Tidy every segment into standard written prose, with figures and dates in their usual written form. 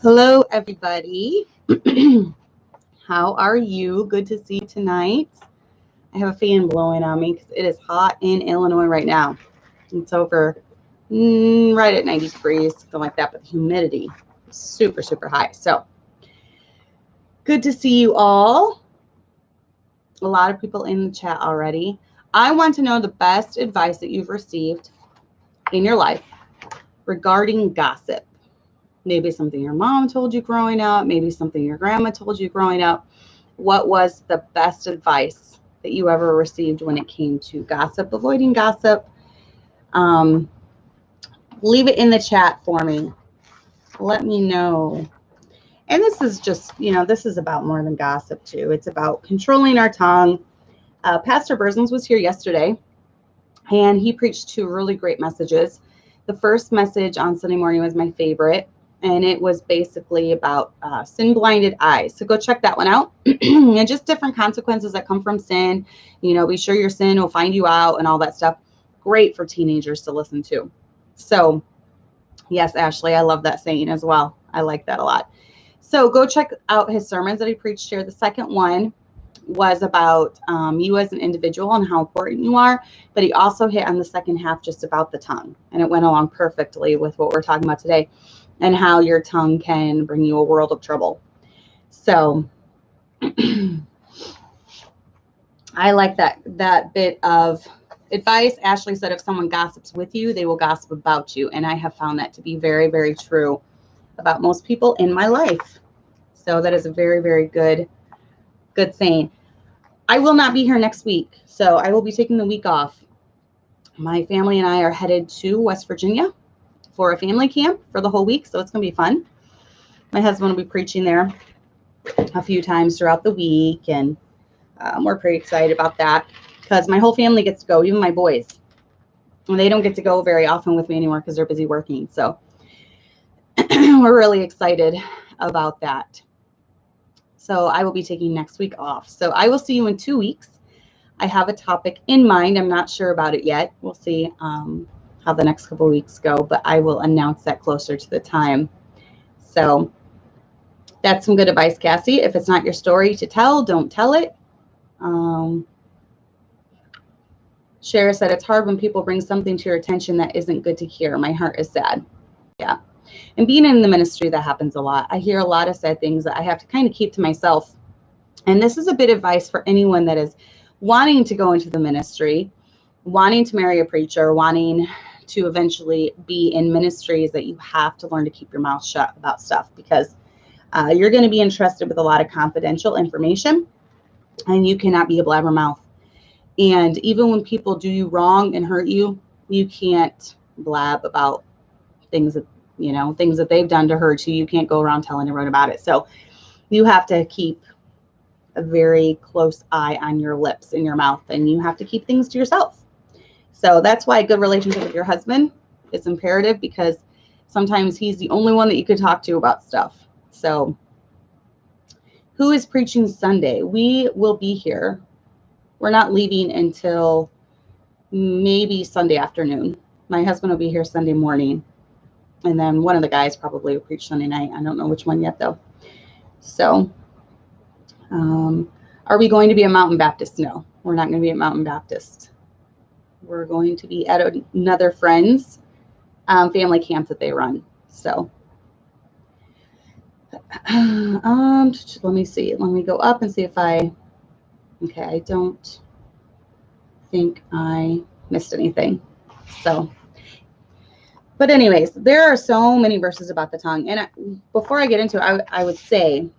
Hello, everybody. How are you? Good to see you tonight. I have a fan blowing on me because it is hot in Illinois right now. It's over right at 90 degrees, something like that, but the humidity is super, super high. So good to see you all. A lot of people in the chat already. I want to know the best advice that you've received in your life regarding gossip. Maybe something your mom told you growing up, maybe something your grandma told you growing up. What was the best advice that you ever received when it came to gossip, avoiding gossip? Leave it in the chat for me. Let me know. And this is just, this is about more than gossip too. It's about controlling our tongue. Pastor Berzins was here yesterday, and he preached two really great messages. The first message on Sunday morning was my favorite. And it was basically about sin-blinded eyes. So go check that one out. And just different consequences that come from sin. Be sure your sin will find you out and all that stuff. Great for teenagers to listen to. So, yes, Ashley, I love that saying as well. I like that a lot. So go check out his sermons that he preached here. The second one was about you as an individual and how important you are. But he also hit on the second half just about the tongue. And it went along perfectly with what we're talking about today, and how your tongue can bring you a world of trouble. So I like that bit of advice. Ashley said if someone gossips with you, they will gossip about you. And I have found that to be very, very true about most people in my life. So that is a very, very good saying. I will not be here next week. So I will be taking the week off. My family and I are headed to West Virginia for a family camp for the whole week. So it's going to be fun. My husband will be preaching there a few times throughout the week. And we're pretty excited about that because my whole family gets to go, even my boys. And they don't get to go very often with me anymore because they're busy working. So we're really excited about that. So I will be taking next week off. So I will see you in 2 weeks. I have a topic in mind. I'm not sure about it yet. We'll see how the next couple of weeks go, but I will announce that closer to the time. So that's some good advice, Cassie. If it's not your story to tell, don't tell it. Shara said, it's hard when people bring something to your attention that isn't good to hear. My heart is sad. Yeah. And being in the ministry, that happens a lot. I hear a lot of sad things that I have to kind of keep to myself. And this is a bit of advice for anyone that is wanting to go into the ministry, wanting to marry a preacher, wanting to eventually be in ministries, that you have to learn to keep your mouth shut about stuff, because you're going to be entrusted with a lot of confidential information, and you cannot be a blabbermouth. And even when people do you wrong and hurt you, you can't blab about things that, things that they've done to hurt you. You can't go around telling everyone about it. So you have to keep a very close eye on your lips and your mouth, and you have to keep things to yourself. So that's why a good relationship with your husband is imperative, because sometimes he's the only one that you could talk to about stuff. So who is preaching Sunday? We will be here. We're not leaving until maybe Sunday afternoon. My husband will be here Sunday morning. And then one of the guys probably will preach Sunday night. I don't know which one yet, though. So are we going to be a Mountain Baptist? No, we're not going to be a Mountain Baptist. We're going to be at another friend's family camp that they run. So let me see. Let me go up and see if I don't think I missed anything. So, but anyways, there are so many verses about the tongue. And before I get into it, I would say,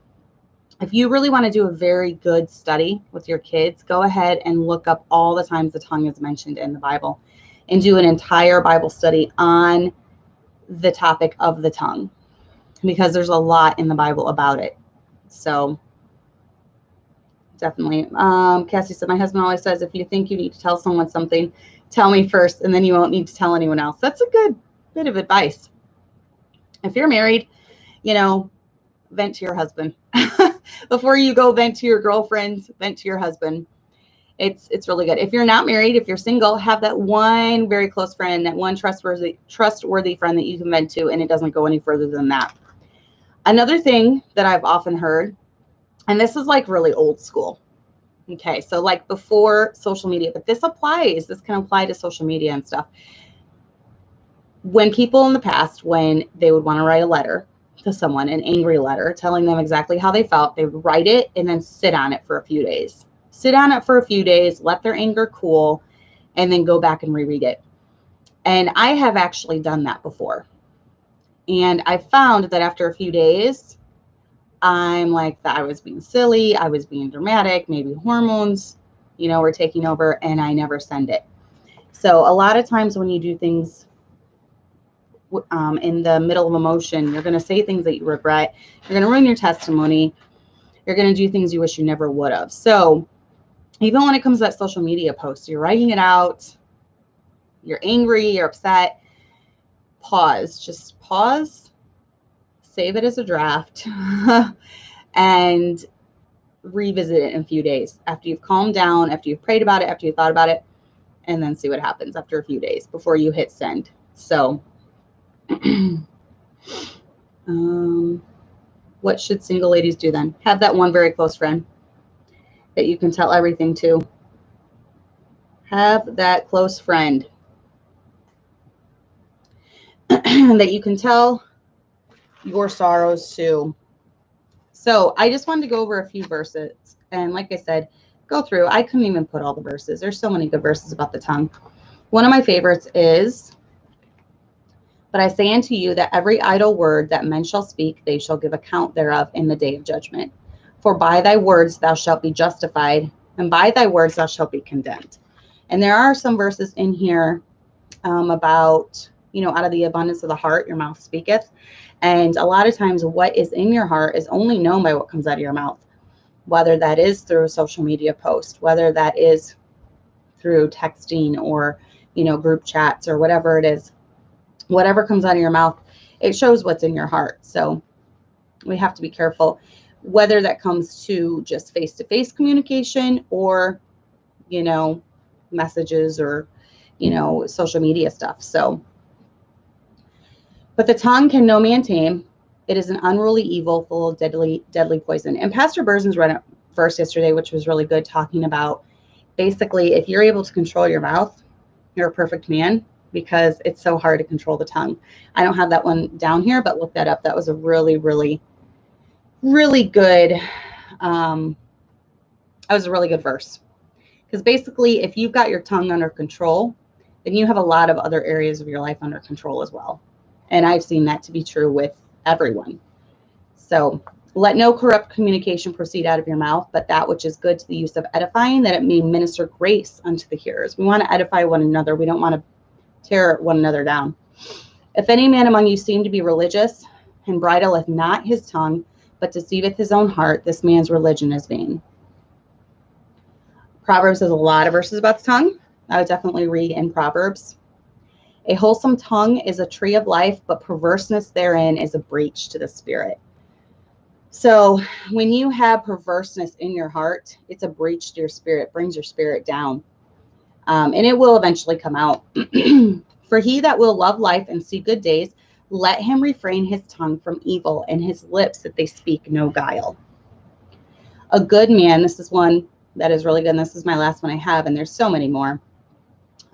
if you really want to do a very good study with your kids, go ahead and look up all the times the tongue is mentioned in the Bible and do an entire Bible study on the topic of the tongue, because there's a lot in the Bible about it. So definitely. Cassie said, my husband always says, if you think you need to tell someone something, tell me first, and then you won't need to tell anyone else. That's a good bit of advice. If you're married, vent to your husband. Before you go vent to your girlfriends, vent to your husband. It's really good. If you're not married, if you're single, have that one very close friend, that one trustworthy friend that you can vent to, and it doesn't go any further than that. Another thing that I've often heard, and this is like really old school. Okay, so like before social media, but this can apply to social media and stuff. When people in the past, when they would want to write a letter to someone, an angry letter, telling them exactly how they felt, they would write it and then sit on it for a few days. Sit on it for a few days, let their anger cool, and then go back and reread it. And I have actually done that before. And I found that after a few days, I'm like, I was being silly, I was being dramatic, maybe hormones, were taking over, and I never send it. So a lot of times when you do things in the middle of emotion, you're going to say things that you regret. You're going to ruin your testimony. You're going to do things you wish you never would have. So even when it comes to that social media post, you're writing it out, you're angry, you're upset, pause, just pause, save it as a draft, and revisit it in a few days after you've calmed down, after you've prayed about it, after you've thought about it, and then see what happens after a few days before you hit send. So what should single ladies do then? Have that one very close friend that you can tell everything to. Have that close friend that you can tell your sorrows to. So I just wanted to go over a few verses. And like I said, go through. I couldn't even put all the verses. There's so many good verses about the tongue. One of my favorites is, but I say unto you that every idle word that men shall speak, they shall give account thereof in the day of judgment. For by thy words thou shalt be justified, and by thy words thou shalt be condemned. And there are some verses in here about, out of the abundance of the heart, your mouth speaketh. And a lot of times what is in your heart is only known by what comes out of your mouth, whether that is through a social media post, whether that is through texting or, group chats or whatever it is. Whatever comes out of your mouth, it shows what's in your heart. So we have to be careful, whether that comes to just face-to-face communication or, messages or, social media stuff. So, but the tongue can no man tame. It is an unruly evil full of deadly poison. And Pastor Burzen's read a verse yesterday, which was really good, talking about basically if you're able to control your mouth, you're a perfect man, because it's so hard to control the tongue. I don't have that one down here, but look that up. That was a really, really, really good, that was a really good verse. Because basically, if you've got your tongue under control, then you have a lot of other areas of your life under control as well. And I've seen that to be true with everyone. So let no corrupt communication proceed out of your mouth, but that which is good to the use of edifying, that it may minister grace unto the hearers. We want to edify one another. We don't want to tear one another down. If any man among you seem to be religious, and bridleth not his tongue, but deceiveth his own heart, this man's religion is vain. Proverbs has a lot of verses about the tongue. I would definitely read in Proverbs. A wholesome tongue is a tree of life, but perverseness therein is a breach to the spirit. So when you have perverseness in your heart, it's a breach to your spirit, brings your spirit down. And it will eventually come out. For he that will love life and see good days, let him refrain his tongue from evil, and his lips that they speak no guile. A good man, this is one that is really good, and this is my last one I have, and there's so many more.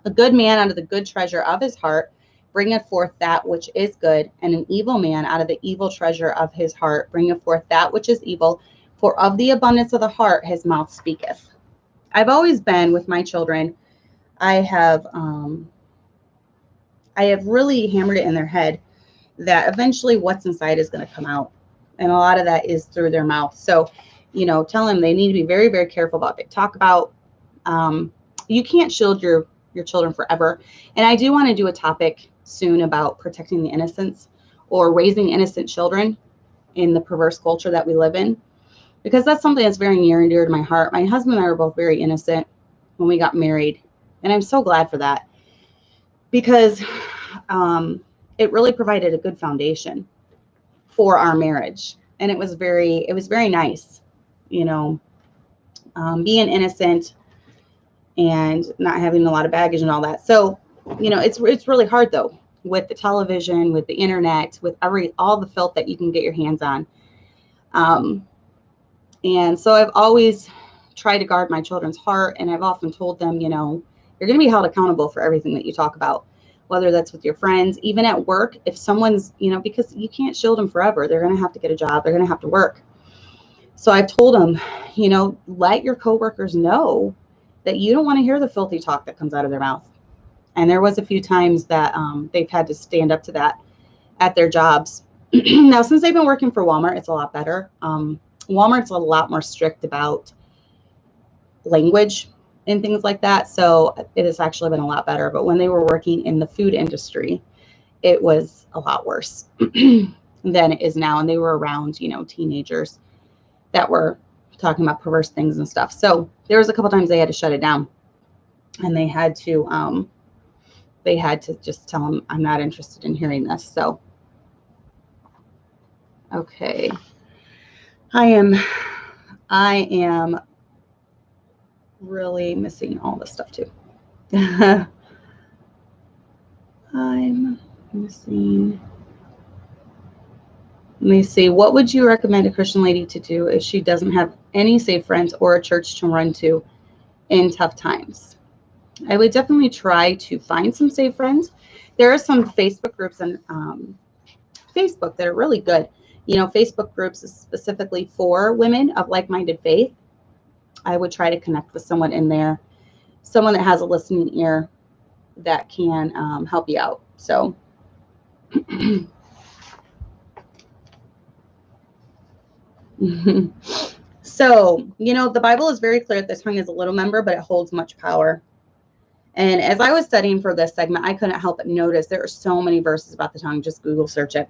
A good man out of the good treasure of his heart bringeth forth that which is good, and an evil man out of the evil treasure of his heart bringeth forth that which is evil, for of the abundance of the heart his mouth speaketh. I've always been with my children, I have really hammered it in their head that eventually what's inside is going to come out. And a lot of that is through their mouth. So, tell them they need to be very, very careful about it. Talk about, you can't shield your children forever. And I do want to do a topic soon about protecting the innocence or raising innocent children in the perverse culture that we live in, because that's something that's very near and dear to my heart. My husband and I were both very innocent when we got married. And I'm so glad for that, because it really provided a good foundation for our marriage. And it was very nice, being innocent and not having a lot of baggage and all that. So, it's really hard though, with the television, with the internet, with all the filth that you can get your hands on. And so I've always tried to guard my children's heart, and I've often told them, you know, you're going to be held accountable for everything that you talk about, whether that's with your friends, even at work. If someone's, you know, because you can't shield them forever, they're going to have to get a job, they're going to have to work. So I've told them, you know, let your coworkers know that you don't want to hear the filthy talk that comes out of their mouth. And there was a few times that they've had to stand up to that at their jobs. Now, since they've been working for Walmart, it's a lot better. Walmart's a lot more strict about language and things like that. So it has actually been a lot better. But when they were working in the food industry, it was a lot worse than it is now. And they were around, you know, teenagers that were talking about perverse things and stuff. So there was a couple times they had to shut it down, and they had to just tell them, I'm not interested in hearing this. So, okay. I am really missing all this stuff too. I'm missing. Let me see. What would you recommend a Christian lady to do if she doesn't have any safe friends or a church to run to in tough times? I would definitely try to find some safe friends. There are some Facebook groups on Facebook that are really good. You know, Facebook groups is specifically for women of like-minded faith. I would try to connect with someone in there, someone that has a listening ear that can help you out. So so, you know, the Bible is very clear that the tongue is a little member, but it holds much power. And as I was studying for this segment, I couldn't help but notice there are so many verses about the tongue. Just Google search it.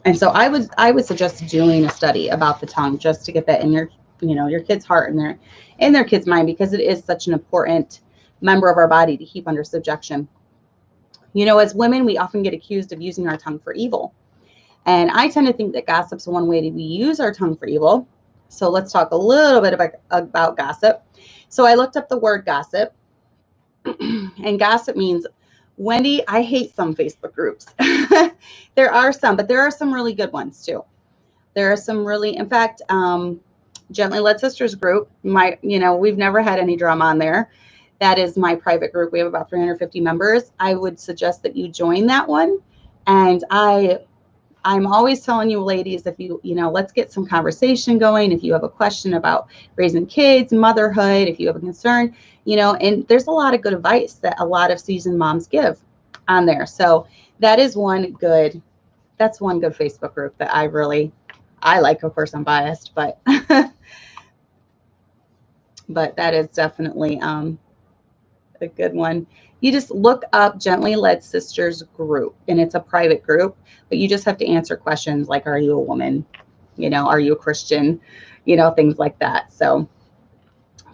And so I would suggest doing a study about the tongue just to get that in your, you know, your kid's heart and their kid's mind, because it is such an important member of our body to keep under subjection. You know, as women, we often get accused of using our tongue for evil. And I tend to think that gossip's one way we use our tongue for evil. So let's talk a little bit about gossip. So I looked up the word gossip, and gossip means, Wendy, I hate some Facebook groups. There are some, but there are some really good ones too. There are some really, in fact, Gently Led Sisters group, we've never had any drama on there. That is my private group. We have about 350 members. I would suggest that you join that one. And I'm always telling you, ladies, if you let's get some conversation going. If you have a question about raising kids, motherhood, if you have a concern, and there's a lot of good advice that a lot of seasoned moms give on there. So that is one good Facebook group that I like. Of course, I'm biased, but but that is definitely a good one. You just look up Gently Led Sisters group, and it's a private group, but you just have to answer questions like, are you a woman? Are you a Christian? Things like that. So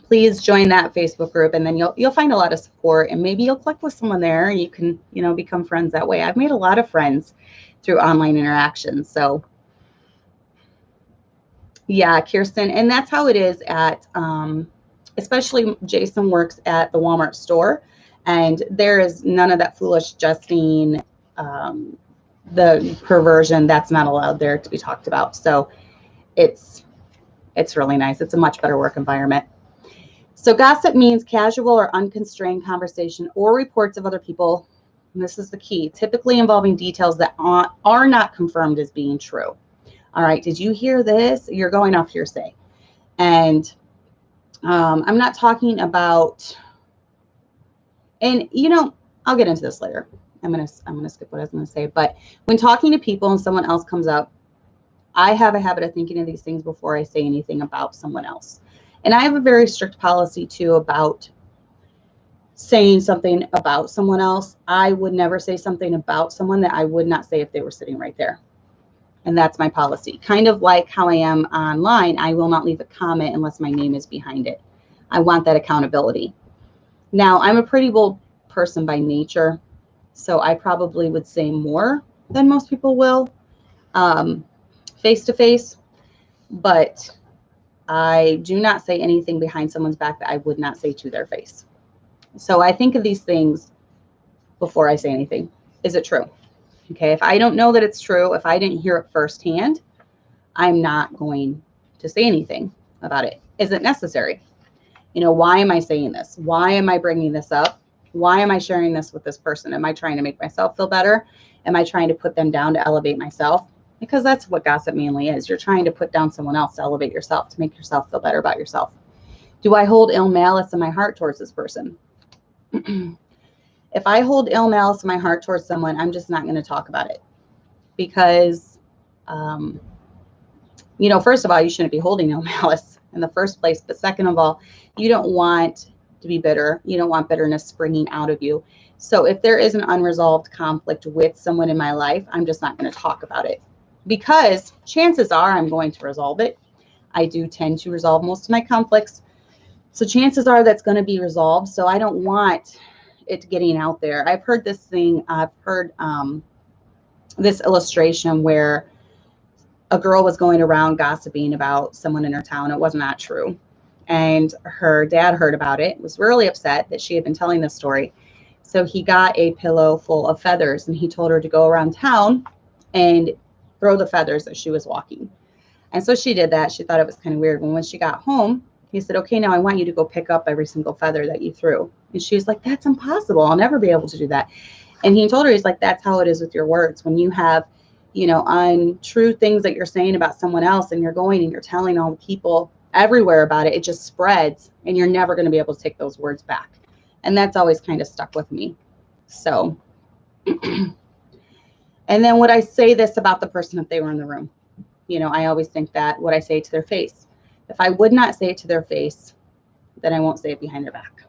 please join that Facebook group, and then you'll find a lot of support, and maybe you'll click with someone there, and you can, become friends that way. I've made a lot of friends through online interactions. So yeah, Kirsten, and that's how it is at, especially Jason works at the Walmart store. And there is none of that foolish jesting, the perversion, that's not allowed there to be talked about. So it's really nice. It's a much better work environment. So gossip means casual or unconstrained conversation or reports of other people. And this is the key, typically involving details that are not confirmed as being true. All right, did you hear this? You're going off hearsay. And I'm not talking about, and I'll get into this later. I'm gonna skip what I was gonna say. But when talking to people and someone else comes up, I have a habit of thinking of these things before I say anything about someone else. And I have a very strict policy too about saying something about someone else. I would never say something about someone that I would not say if they were sitting right there. And that's my policy. Kind of like how I am online. I will not leave a comment unless my name is behind it. I want that accountability. Now, I'm a pretty bold person by nature, so I probably would say more than most people will face to face, but I do not say anything behind someone's back that I would not say to their face. So I think of these things before I say anything. Is it true? Okay, if I don't know that it's true, if I didn't hear it firsthand, I'm not going to say anything about it. Is it necessary? Why am I saying this? Why am I bringing this up? Why am I sharing this with this person? Am I trying to make myself feel better? Am I trying to put them down to elevate myself? Because that's what gossip mainly is. You're trying to put down someone else to elevate yourself, to make yourself feel better about yourself. Do I hold ill malice in my heart towards this person? If I hold ill malice in my heart towards someone, I'm just not going to talk about it. Because, first of all, you shouldn't be holding ill malice in the first place. But second of all, you don't want to be bitter. You don't want bitterness springing out of you. So if there is an unresolved conflict with someone in my life, I'm just not going to talk about it, because chances are I'm going to resolve it. I do tend to resolve most of my conflicts. So chances are that's going to be resolved. So I don't want it getting out there. I've heard this thing. I've heard this illustration where a girl was going around gossiping about someone in her town. It was not true. And her dad heard about it, was really upset that she had been telling this story. So he got a pillow full of feathers and he told her to go around town and throw the feathers as she was walking. And so she did that. She thought it was kind of weird. When she got home, he said, okay, now I want you to go pick up every single feather that you threw. And she was like, that's impossible. I'll never be able to do that. And he told her, he's like, that's how it is with your words. When you have, untrue things that you're saying about someone else and you're going and you're telling all the people everywhere about it, it just spreads and you're never going to be able to take those words back. And that's always kind of stuck with me. So, and then would I say this about the person if they were in the room? I always think that, would I say it to their face? If I would not say it to their face, then I won't say it behind their back.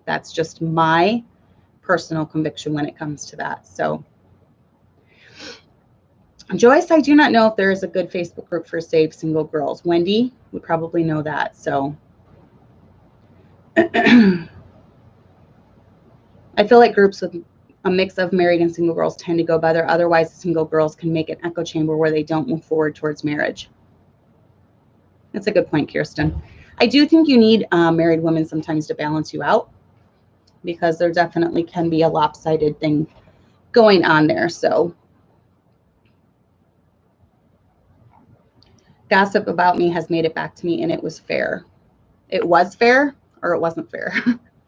That's just my personal conviction when it comes to that. So, Joyce, I do not know if there is a good Facebook group for saved single girls. Wendy would probably know that. So I feel like groups with a mix of married and single girls tend to go better. Otherwise, the single girls can make an echo chamber where they don't move forward towards marriage. That's a good point, Kirsten. I do think you need married women sometimes to balance you out, because there definitely can be a lopsided thing going on there. So gossip about me has made it back to me, and it was fair. It was fair, or it wasn't fair.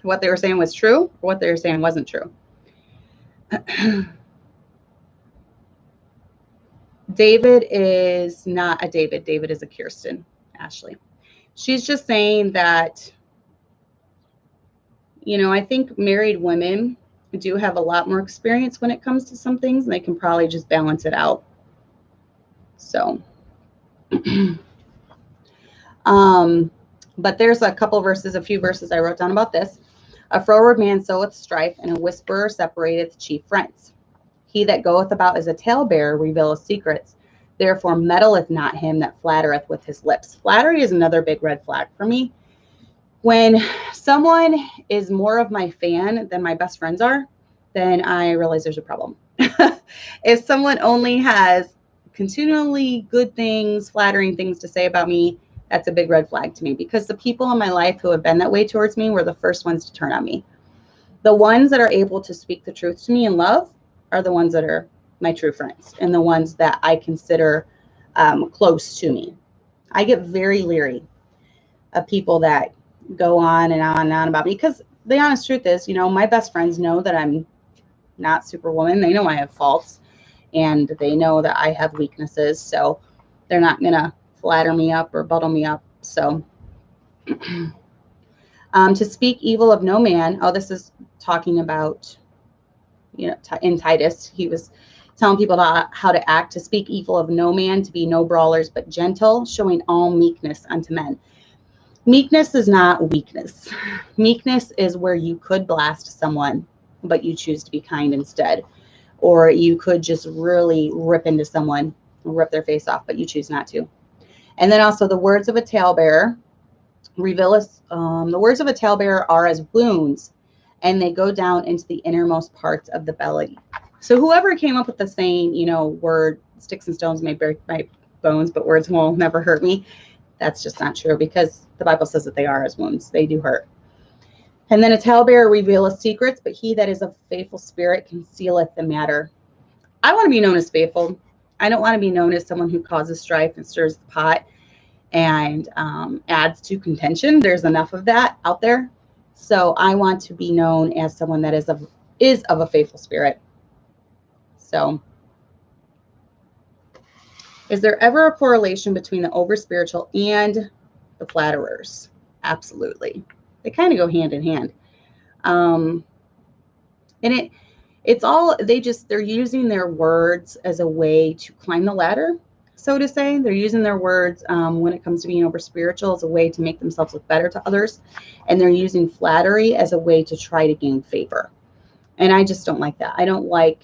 What they were saying was true, or what they were saying wasn't true. David is not a David. David is a Kirsten, Ashley. She's just saying that, I think married women do have a lot more experience when it comes to some things, and they can probably just balance it out. So, but there's a few verses I wrote down about this. A froward man soweth strife, and a whisperer separateth chief friends. He that goeth about as a talebearer revealeth secrets. Therefore meddleth not him that flattereth with his lips. Flattery is another big red flag for me. When someone is more of my fan than my best friends are, then I realize there's a problem. If someone only has continually good things, flattering things to say about me, that's a big red flag to me, because the people in my life who have been that way towards me were the first ones to turn on me. The ones that are able to speak the truth to me in love are the ones that are my true friends, and the ones that I consider close to me. I get very leery of people that go on and on and on about me, because the honest truth is, my best friends know that I'm not Superwoman. They know I have faults, and they know that I have weaknesses, so they're not going to flatter me up or bottle me up. So to speak evil of no man. Oh, this is talking about, in Titus, he was telling people how to act, to speak evil of no man, to be no brawlers, but gentle, showing all meekness unto men. Meekness is not weakness. Meekness is where you could blast someone, but you choose to be kind instead. Or you could just really rip into someone, rip their face off, but you choose not to. And then also the words of a talebearer reveal us. The words of a talebearer are as wounds, and they go down into the innermost parts of the belly. So whoever came up with the saying, word sticks and stones may break my bones, but words won't never hurt me, that's just not true, because the Bible says that they are as wounds. They do hurt. And then a talebearer revealeth secrets, but he that is of faithful spirit concealeth the matter. I want to be known as faithful. I don't want to be known as someone who causes strife and stirs the pot and adds to contention. There's enough of that out there. So I want to be known as someone that is of a faithful spirit. So, is there ever a correlation between the over-spiritual and the flatterers? Absolutely. They kind of go hand in hand. And it's all, they're using their words as a way to climb the ladder, so to say. They're using their words when it comes to being over-spiritual as a way to make themselves look better to others. And they're using flattery as a way to try to gain favor. And I just don't like that. I don't like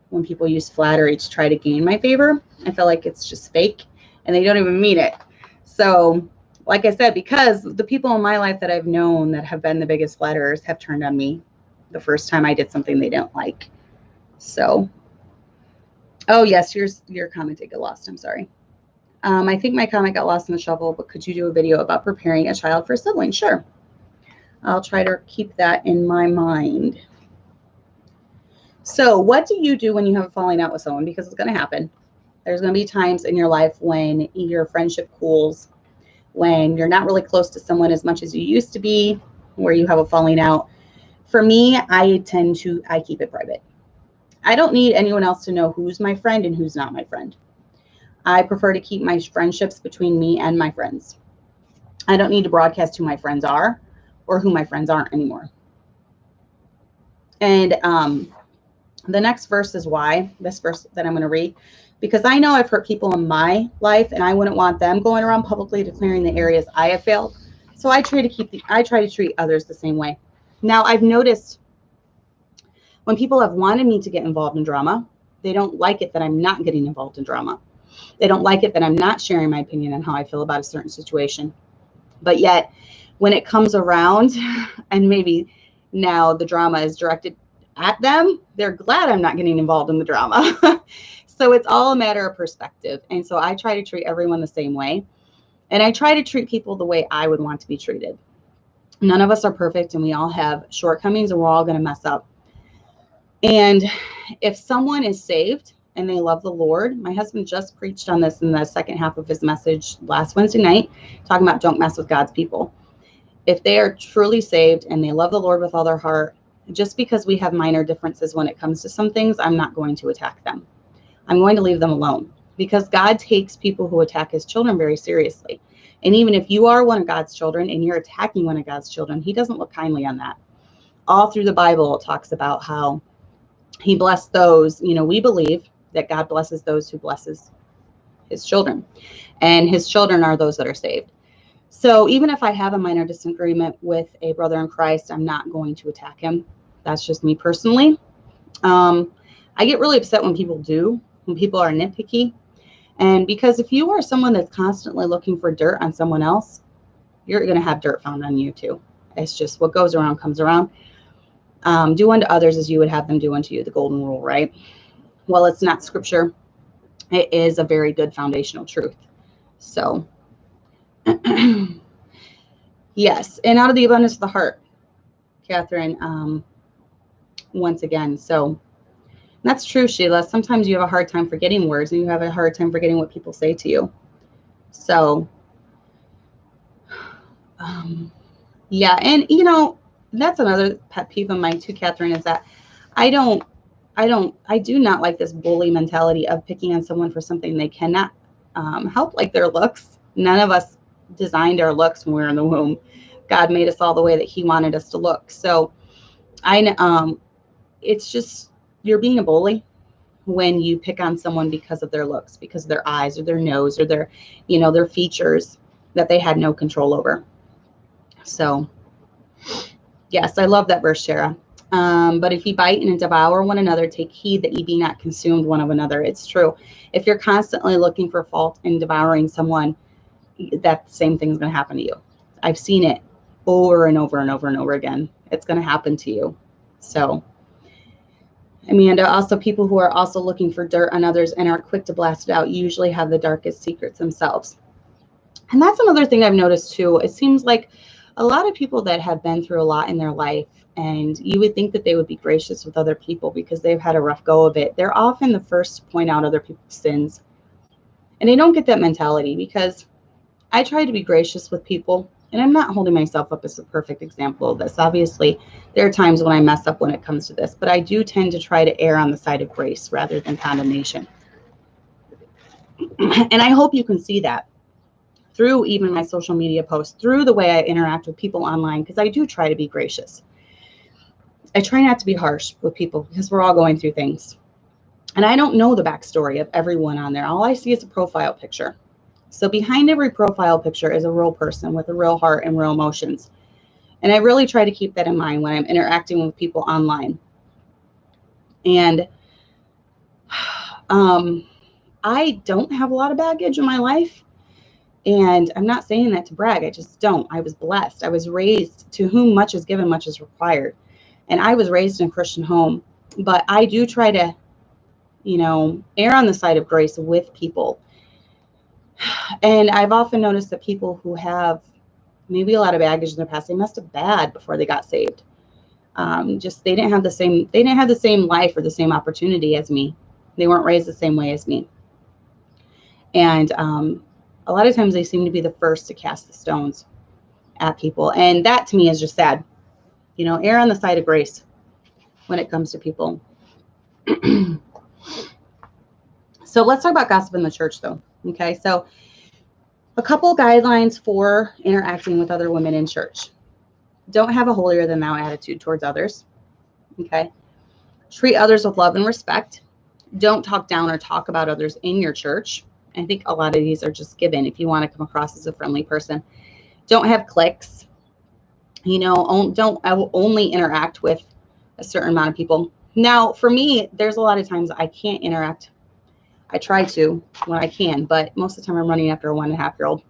when people use flattery to try to gain my favor. I feel like it's just fake and they don't even mean it. So, like I said, because the people in my life that I've known that have been the biggest flatterers have turned on me the first time I did something they didn't like. So, oh yes, your comment did get lost. I'm sorry. I think my comment got lost in the shuffle, but could you do a video about preparing a child for a sibling? Sure. I'll try to keep that in my mind. So what do you do when you have a falling out with someone? Because it's going to happen. There's going to be times in your life when your friendship cools, when you're not really close to someone as much as you used to be, where you have a falling out. For me, I keep it private. I don't need anyone else to know who's my friend and who's not my friend. I prefer to keep my friendships between me and my friends. I don't need to broadcast who my friends are or who my friends aren't anymore. And the next verse is why, this verse that I'm going to read, because I know I've hurt people in my life and I wouldn't want them going around publicly declaring the areas I have failed. So I try to treat others the same way. Now, I've noticed when people have wanted me to get involved in drama, they don't like it that I'm not getting involved in drama. They don't like it that I'm not sharing my opinion on how I feel about a certain situation. But yet, when it comes around and maybe now the drama is directed at them, they're glad I'm not getting involved in the drama. So it's all a matter of perspective. And so I try to treat everyone the same way. And I try to treat people the way I would want to be treated. None of us are perfect and we all have shortcomings and we're all going to mess up. And if someone is saved and they love the Lord, my husband just preached on this in the second half of his message last Wednesday night, talking about don't mess with God's people. If they are truly saved and they love the Lord with all their heart, just because we have minor differences when it comes to some things, I'm not going to attack them. I'm going to leave them alone because God takes people who attack his children very seriously. And even if you are one of God's children and you're attacking one of God's children, he doesn't look kindly on that. All through the Bible, it talks about how he blessed those, we believe that God blesses those who blesses his children. And his children are those that are saved. So even if I have a minor disagreement with a brother in Christ, I'm not going to attack him. That's just me personally. I get really upset when people are nitpicky. And because if you are someone that's constantly looking for dirt on someone else, you're going to have dirt found on you too. It's just what goes around comes around. Do unto others as you would have them do unto you, the golden rule, right? Well, it's not scripture. It is a very good foundational truth. So, yes. And out of the abundance of the heart, Catherine, once again. So that's true, Sheila. Sometimes you have a hard time forgetting words and you have a hard time forgetting what people say to you. So, yeah. And, that's another pet peeve of mine too, Catherine, is that I do not like this bully mentality of picking on someone for something they cannot help, like their looks. None of us designed our looks when we were in the womb. God made us all the way that he wanted us to look. So it's just, you're being a bully when you pick on someone because of their looks, because of their eyes or their nose or their features that they had no control over. So yes, I love that verse, Shara. But if ye bite and devour one another, take heed that ye be not consumed one of another. It's true. If you're constantly looking for fault and devouring someone, that same thing's going to happen to you. I've seen it over and over and over and over again. It's going to happen to you. So, Amanda, also people who are also looking for dirt on others and are quick to blast it out usually have the darkest secrets themselves. And that's another thing I've noticed too. It seems like a lot of people that have been through a lot in their life, and you would think that they would be gracious with other people because they've had a rough go of it. They're often the first to point out other people's sins. And I don't get that mentality, because I try to be gracious with people, and I'm not holding myself up as a perfect example of this. Obviously, there are times when I mess up when it comes to this, but I do tend to try to err on the side of grace rather than condemnation. And I hope you can see that through even my social media posts, through the way I interact with people online, because I do try to be gracious. I try not to be harsh with people because we're all going through things. And I don't know the backstory of everyone on there. All I see is a profile picture. So behind every profile picture is a real person with a real heart and real emotions. And I really try to keep that in mind when I'm interacting with people online. And I don't have a lot of baggage in my life. And I'm not saying that to brag. I just don't. I was blessed. I was raised, to whom much is given, much is required. And I was raised in a Christian home. But I do try to, err on the side of grace with people. And I've often noticed that people who have maybe a lot of baggage in their past, they messed up bad before they got saved. They didn't have the same life or the same opportunity as me. They weren't raised the same way as me. And a lot of times they seem to be the first to cast the stones at people. And that to me is just sad. Err on the side of grace when it comes to people. So let's talk about gossip in the church, though. Okay, so a couple guidelines for interacting with other women in church. Don't have a holier than thou attitude towards others. Okay. Treat others with love and respect. Don't talk down or talk about others in your church. I think a lot of these are just given if you want to come across as a friendly person. Don't have cliques. I will only interact with a certain amount of people. Now, for me, there's a lot of times I can't interact. I try to when I can, but most of the time I'm running after a 1.5-year-old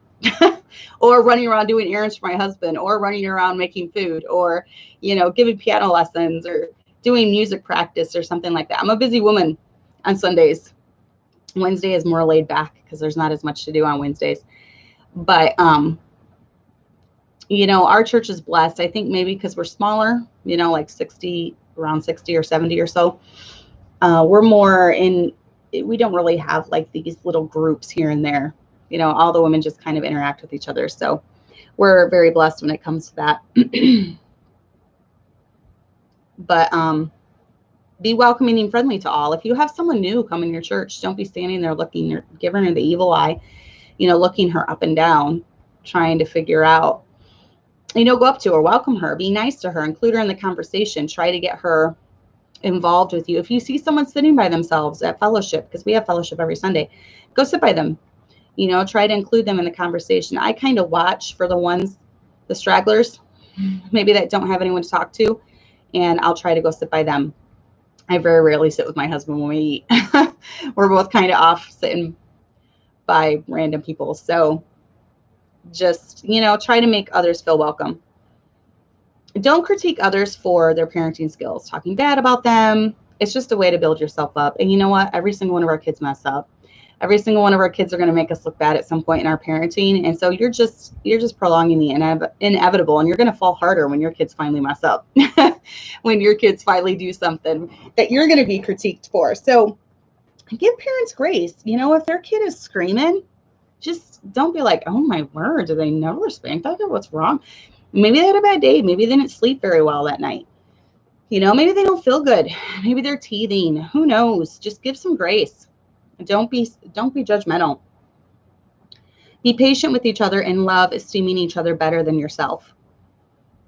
or running around doing errands for my husband, or running around making food, or, giving piano lessons, or doing music practice or something like that. I'm a busy woman on Sundays. Wednesday is more laid back because there's not as much to do on Wednesdays. But, our church is blessed. I think maybe because we're smaller, like around 60 or 70 or so. We're more we don't really have like these little groups here and there. All the women just kind of interact with each other. So we're very blessed when it comes to that. But be welcoming and friendly to all. If you have someone new come in your church, don't be standing there looking or giving her the evil eye, looking her up and down, trying to figure out, go up to her, welcome her, be nice to her, include her in the conversation, try to get her involved with you. If you see someone sitting by themselves at fellowship, because we have fellowship every Sunday, go sit by them. Try to include them in the conversation. I kind of watch for the stragglers, maybe that don't have anyone to talk to, and I'll try to go sit by them. I very rarely sit with my husband when we eat. We're both kind of off sitting by random people. So just, try to make others feel welcome. Don't critique others for their parenting skills, talking bad about them. It's just a way to build yourself up. And you know what? Every single one of our kids mess up. Every single one of our kids are going to make us look bad at some point in our parenting. And so you're just prolonging the inevitable, and you're going to fall harder when your kids finally mess up, when your kids finally do something that you're going to be critiqued for. So give parents grace. If their kid is screaming, just don't be like, oh my word, do they never spank that kid? What's wrong? Maybe they had a bad day. Maybe they didn't sleep very well that night. Maybe they don't feel good. Maybe they're teething. Who knows? Just give some grace. Don't be judgmental. Be patient with each other and love esteeming each other better than yourself.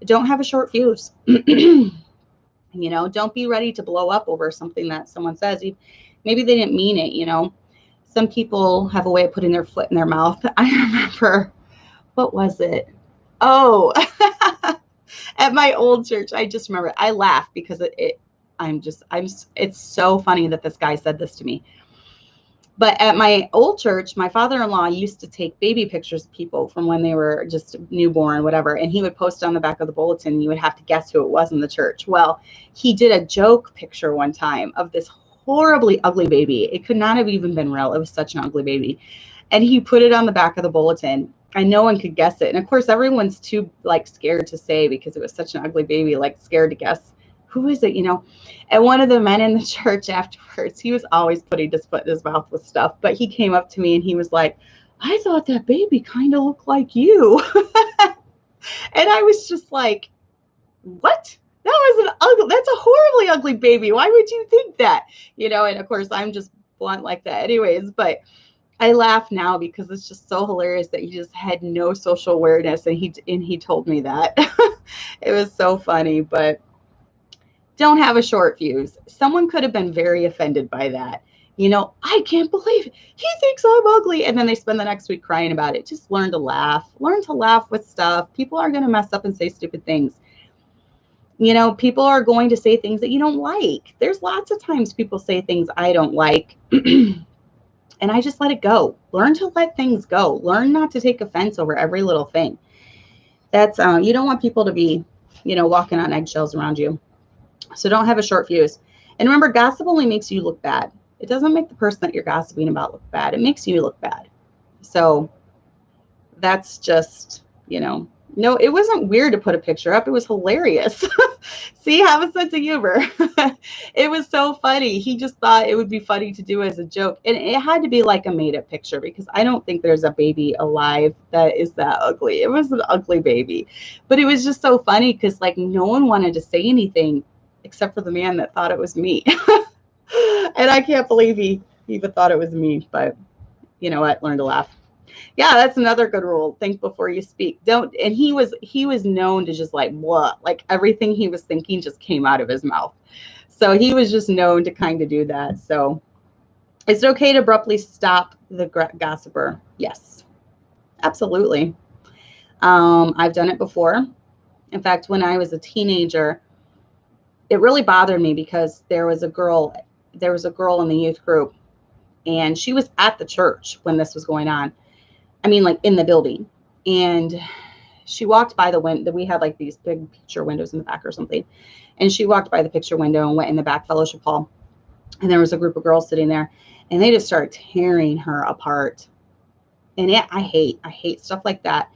Don't have a short fuse. Don't be ready to blow up over something that someone says. Maybe they didn't mean it, Some people have a way of putting their foot in their mouth. I remember, what was it? Oh, at my old church, I just remember, I laugh because it's so funny that this guy said this to me. But at my old church, my father-in-law used to take baby pictures of people from when they were just newborn, whatever. And he would post on the back of the bulletin, and you would have to guess who it was in the church. Well, he did a joke picture one time of this horribly ugly baby. It could not have even been real. It was such an ugly baby. And he put it on the back of the bulletin. And no one could guess it. And of course, everyone's too like scared to say, because it was such an ugly baby, like scared to guess who is it, you know. And one of the men in the church afterwards, he was always putting his foot in his mouth with stuff, but he came up to me and he was like, I thought that baby kind of looked like you. And I was just like, what? That's a horribly ugly baby. Why would you think that? You know, and of course I'm just blunt like that anyways, but I laugh now because it's just so hilarious that he just had no social awareness, and he told me that. It was so funny. But don't have a short fuse. Someone could have been very offended by that. You know, I can't believe it. He thinks I'm ugly. And then they spend the next week crying about it. Just learn to laugh. Learn to laugh with stuff. People are going to mess up and say stupid things. You know, people are going to say things that you don't like. There's lots of times people say things I don't like. And I just let it go. Learn to let things go. Learn not to take offense over every little thing. That's you don't want people to be, you know, walking on eggshells around you. So don't have a short fuse. And remember, gossip only makes you look bad. It doesn't make the person that you're gossiping about look bad. It makes you look bad. So that's just, you know, no, it wasn't weird to put a picture up. It was hilarious. See, have a sense of humor. It was so funny. He just thought it would be funny to do as a joke. And it had to be like a made up picture, because I don't think there's a baby alive that is that ugly. It was an ugly baby. But it was just so funny because like no one wanted to say anything except for the man that thought it was me. And I can't believe he even thought it was me. But you know what? Learn to laugh. Yeah, that's another good rule. Think before you speak. Don't. And he was known to just like what, like everything he was thinking just came out of his mouth. So he was just known to kind of do that. So is it okay to abruptly stop the gossiper? Yes, absolutely. I've done it before. In fact, when I was a teenager, it really bothered me because there was a girl in the youth group, and she was at the church when this was going on. I mean, like in the building. And she walked by the window. We had like these big picture windows in the back or something. And she walked by the picture window and went in the back fellowship hall. And there was a group of girls sitting there, and they just started tearing her apart. And I hate stuff like that.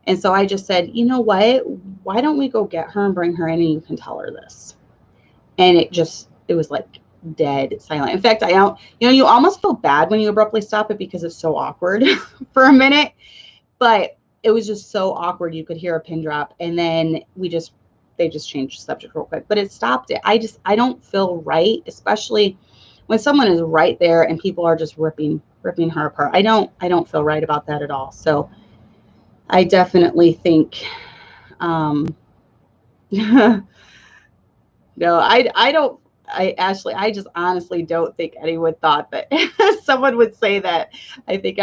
And so I just said, you know what? Why don't we go get her and bring her in, and you can tell her this? And it was like dead silent. In fact, you almost feel bad when you abruptly stop it because it's so awkward for a minute, but it was just so awkward. You could hear a pin drop, and then they just changed the subject real quick, but it stopped it. I don't feel right, especially when someone is right there and people are just ripping her apart. I don't feel right about that at all. So I definitely think, no, Ashley, I just honestly don't think anyone thought that someone would say that. I think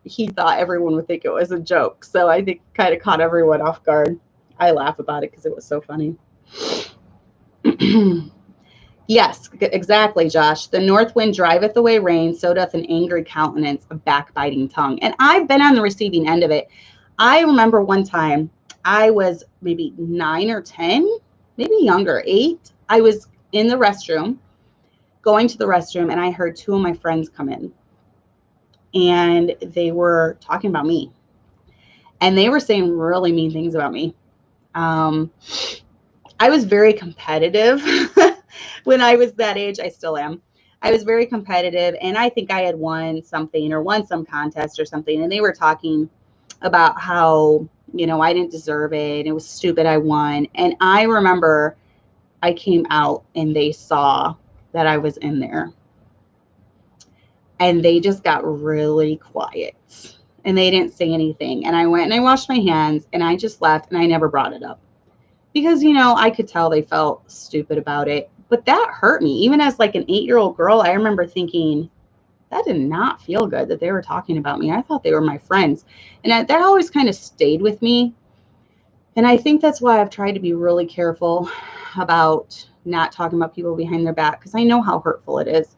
he thought everyone would think it was a joke. So I think kind of caught everyone off guard. I laugh about it because it was so funny. Yes, exactly, Josh. The north wind driveth away rain, so doth an angry countenance a backbiting tongue. And I've been on the receiving end of it. I remember one time I was maybe 9 or 10, maybe younger, 8. I was in the restroom, going to the restroom, and I heard 2 of my friends come in, and they were talking about me, and they were saying really mean things about me. I was very competitive when I was that age. I still am. I was very competitive, and I think I had won something or won some contest or something, and they were talking about how, you know, I didn't deserve it. It was stupid I won. And I remember I came out and they saw that I was in there, and they just got really quiet and they didn't say anything. And I went and I washed my hands and I just left, and I never brought it up because, you know, I could tell they felt stupid about it. But that hurt me. Even as like an 8-year-old girl, I remember thinking that did not feel good that they were talking about me. I thought they were my friends, and that always kind of stayed with me. And I think that's why I've tried to be really careful about not talking about people behind their back, because I know how hurtful it is,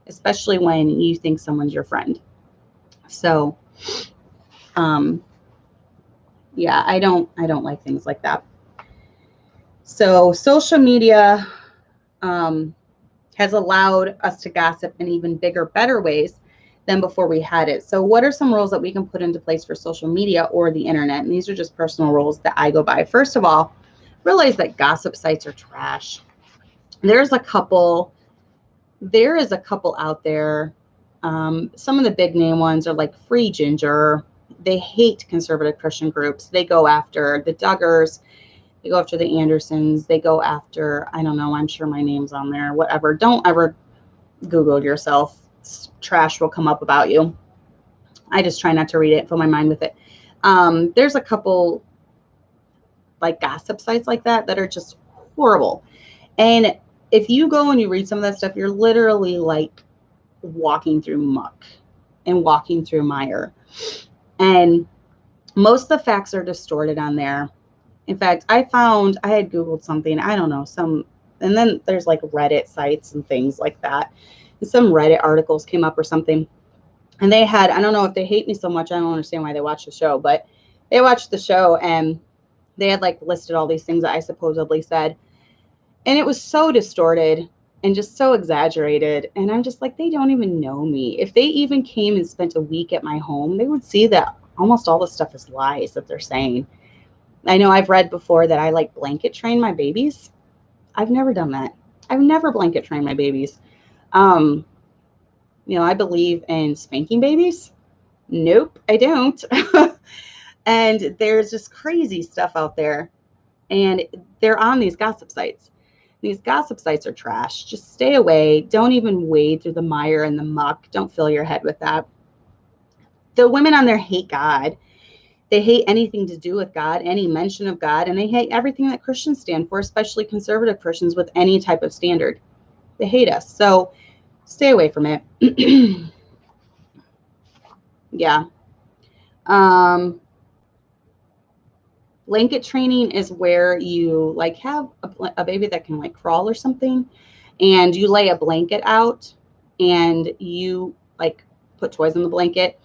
especially when you think someone's your friend. So, yeah, I don't like things like that. So social media has allowed us to gossip in even bigger, better ways than before we had it. So what are some rules that we can put into place for social media or the internet? And these are just personal rules that I go by. First of all, realize that gossip sites are trash. There is a couple out there. Some of the big name ones are like Free Ginger. They hate conservative Christian groups. They go after the Duggars. They go after the Andersons. They go after, I don't know, I'm sure my name's on there, whatever. Don't ever Google yourself. Trash will come up about you. I just try not to read it, fill my mind with it. There's a couple like gossip sites like that are just horrible. And if you go and you read some of that stuff, you're literally like walking through muck and walking through mire. And most of the facts are distorted on there. In fact, I had Googled something, I don't know, and then there's like Reddit sites and things like that. And some Reddit articles came up or something. And they had, I don't know if they hate me so much, I don't understand why they watch the show, but they watched the show and they had like listed all these things that I supposedly said. And it was so distorted and just so exaggerated. And I'm just like, they don't even know me. If they even came and spent a week at my home, they would see that almost all the stuff is lies that they're saying. I know I've read before that I like blanket train my babies. I've never done that. I've never blanket trained my babies. I believe in spanking babies. Nope, I don't. And there's just crazy stuff out there. And they're on these gossip sites. These gossip sites are trash. Just stay away. Don't even wade through the mire and the muck. Don't fill your head with that. The women on there hate God. They hate anything to do with God, any mention of God, and they hate everything that Christians stand for, especially conservative Christians with any type of standard. They hate us. So stay away from it. Yeah. Blanket training is where you like have a baby that can like crawl or something, and you lay a blanket out and you like put toys in the blanket.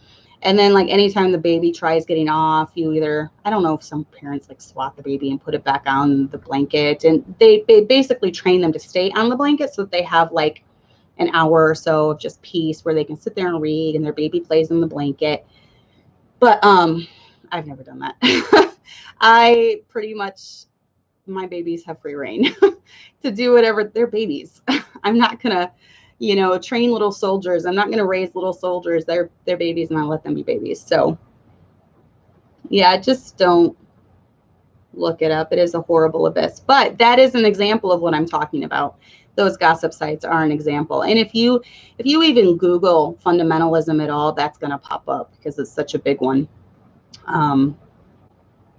And then like anytime the baby tries getting off, you either, I don't know if some parents like swat the baby and put it back on the blanket, and they basically train them to stay on the blanket so that they have like an hour or so of just peace where they can sit there and read and their baby plays in the blanket. But I've never done that. I pretty much, my babies have free reign to do whatever. They're babies. I'm not gonna, train little soldiers. I'm not gonna raise little soldiers. They're babies, and I let them be babies. So yeah, just don't look it up. It is a horrible abyss. But that is an example of what I'm talking about. Those gossip sites are an example. And if you even Google fundamentalism at all, that's gonna pop up because it's such a big one.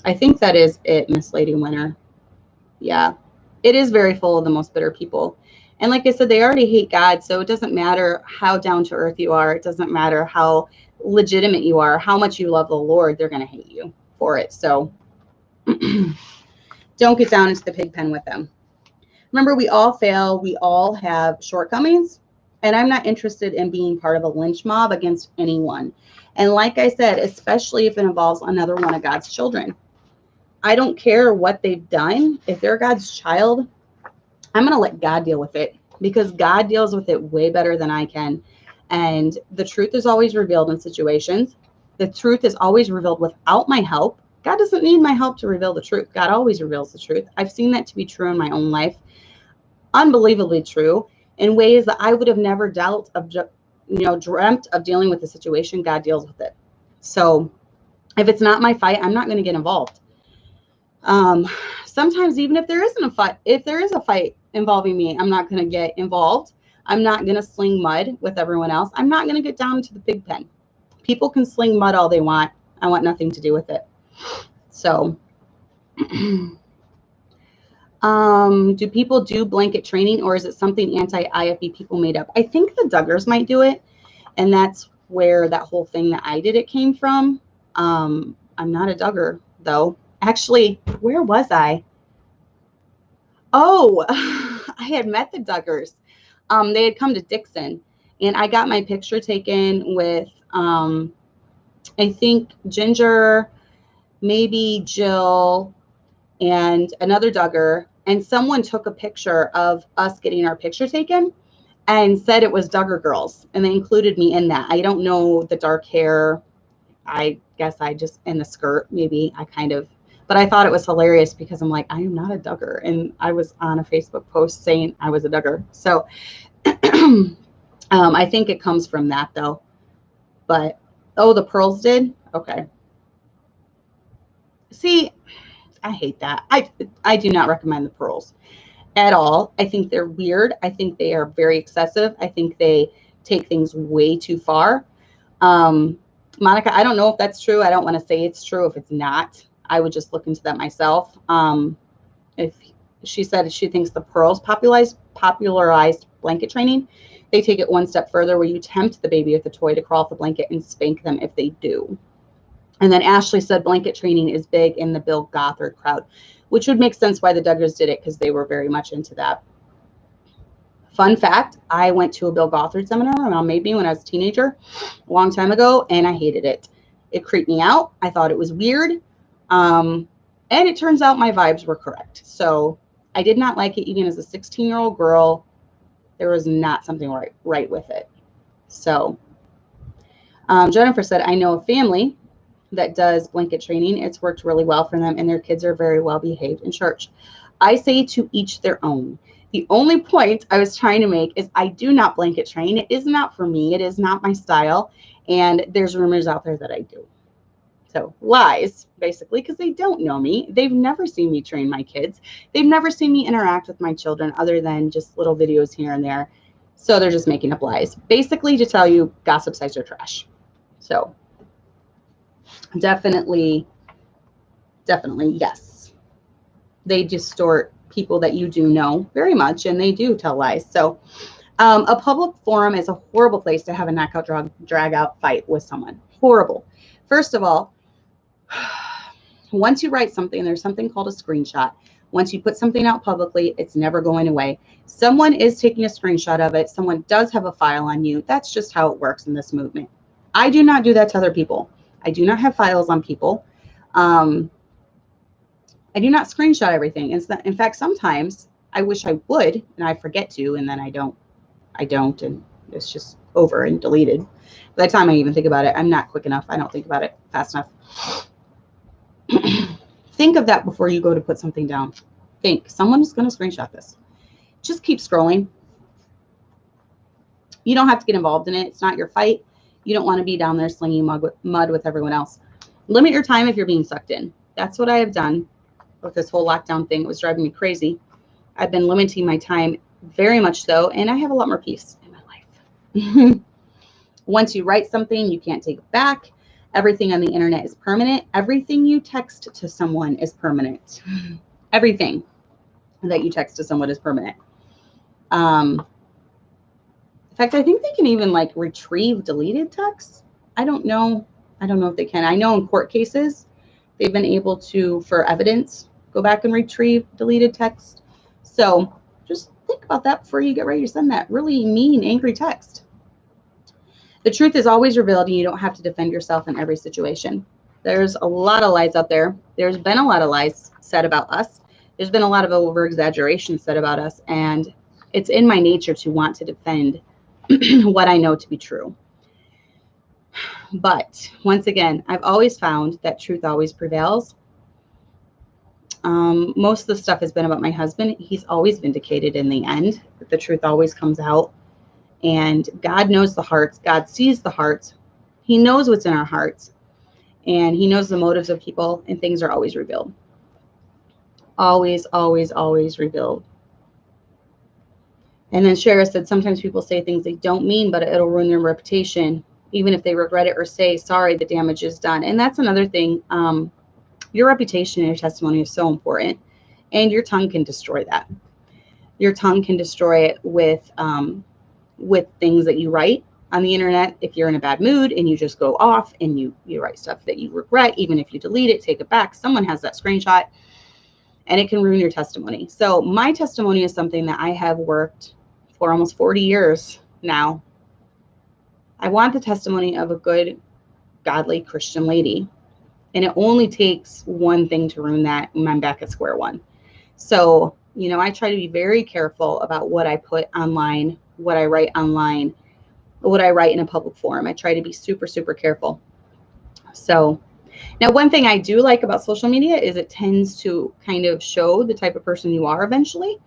I think that is it, Miss Lady Winter. Yeah, it is very full of the most bitter people. And like I said, they already hate God. So it doesn't matter how down to earth you are. It doesn't matter how legitimate you are, how much you love the Lord, they're going to hate you for it. So don't get down into the pig pen with them. Remember, we all fail. We all have shortcomings. And I'm not interested in being part of a lynch mob against anyone. And like I said, especially if it involves another one of God's children. I don't care what they've done. If they're God's child, I'm going to let God deal with it because God deals with it way better than I can. And the truth is always revealed in situations. The truth is always revealed without my help. God doesn't need my help to reveal the truth. God always reveals the truth. I've seen that to be true in my own life. Unbelievably true in ways that I would have never dreamt of dealing with the situation. God deals with it. So if it's not my fight, I'm not going to get involved. Sometimes even if there isn't a fight, if there is a fight involving me, I'm not going to get involved. I'm not going to sling mud with everyone else. I'm not going to get down into the pig pen. People can sling mud all they want. I want nothing to do with it. So, do people do blanket training, or is it something anti-IFB people made up? I think the Duggars might do it. And that's where that whole thing that I did, it came from. I'm not a Duggar though. Actually, where was I? Oh, I had met the Duggars. They had come to Dixon, and I got my picture taken with, I think Ginger, maybe Jill, and another Duggar. And someone took a picture of us getting our picture taken. and said it was Duggar Girls, and they included me in that. I don't know the dark hair. I guess I just, in the skirt, maybe I kind of, but I thought it was hilarious because I'm like, I am not a Duggar. And I was on a Facebook post saying I was a Duggar. So I think it comes from that though. But, oh, the pearls did? Okay. See, I hate that. I do not recommend the pearls at all. I think they're weird. I think they are very excessive. I think they take things way too far. Monica, I don't know if that's true. I don't want to say it's true if it's not. I would just look into that myself. If she said she thinks the pearls popularized blanket training, they take it one step further where you tempt the baby with a toy to crawl off the blanket and spank them if they do. And then Ashley said blanket training is big in the Bill Gothard crowd, which would make sense why the Duggars did it because they were very much into that. Fun fact, I went to a Bill Gothard seminar around maybe when I was a teenager, a long time ago, and I hated it. It creeped me out. I thought it was weird. And it turns out my vibes were correct. So I did not like it even as a 16-year-old girl. There was not something right with it. So Jennifer said, I know a family that does blanket training. It's worked really well for them, and their kids are very well behaved in church. I say to each their own. The only point I was trying to make is I do not blanket train. It is not for me. It is not my style. And there's rumors out there that I do. So lies, basically, because they don't know me. They've never seen me train my kids. They've never seen me interact with my children other than just little videos here and there. So they're just making up lies. Basically to tell you gossip sites are trash. So definitely, yes. They distort people that you do know very much, and they do tell lies. So a public forum is a horrible place to have a knockout drag out fight with someone. Horrible. First of all, once you write something, there's something called a screenshot. Once you put something out publicly, it's never going away. Someone is taking a screenshot of it. Someone does have a file on you. That's just how it works in this movement. I do not do that to other people. I do not have files on people. I do not screenshot everything. In fact, sometimes I wish I would, and I forget to, and then I don't, and it's just over and deleted. By the time I even think about it, I'm not quick enough. I don't think about it fast enough. Think of that before you go to put something down. Think, someone is going to screenshot this. Just keep scrolling. You don't have to get involved in it. It's not your fight. You don't want to be down there slinging mud with everyone else. Limit your time if you're being sucked in. That's what I have done with this whole lockdown thing. It was driving me crazy. I've been limiting my time very much so, and I have a lot more peace in my life. Once you write something, you can't take it back. Everything on the internet is permanent. Everything you text to someone is permanent. Everything that you text to someone is permanent. In fact, I think they can even like retrieve deleted texts. I don't know if they can. I know in court cases, they've been able to, for evidence, go back and retrieve deleted text. So just think about that before you get ready to send that really mean, angry text. The truth is always revealed, and you don't have to defend yourself in every situation. There's a lot of lies out there. There's been a lot of lies said about us. There's been a lot of over-exaggeration said about us, and it's in my nature to want to defend what I know to be true. But once again, I've always found that truth always prevails. Most of the stuff has been about my husband. He's always vindicated in the end. The truth always comes out. And God knows the hearts. God sees the hearts. He knows what's in our hearts. And he knows the motives of people, and things are always revealed. Always, always, always revealed. And then Shara said, sometimes people say things they don't mean, but it'll ruin their reputation, even if they regret it or say, sorry, the damage is done. And that's another thing. Your reputation and your testimony is so important, and your tongue can destroy that. Your tongue can destroy it with things that you write on the internet. If you're in a bad mood and you just go off and you write stuff that you regret, even if you delete it, take it back, someone has that screenshot, and it can ruin your testimony. So my testimony is something that I have worked for almost 40 years now. I want the testimony of a good, godly Christian lady. And it only takes one thing to ruin that, and I'm back at square one. So, I try to be very careful about what I put online what I write online, what I write in a public forum. I try to be super, super careful. So now, one thing I do like about social media is it tends to kind of show the type of person you are eventually.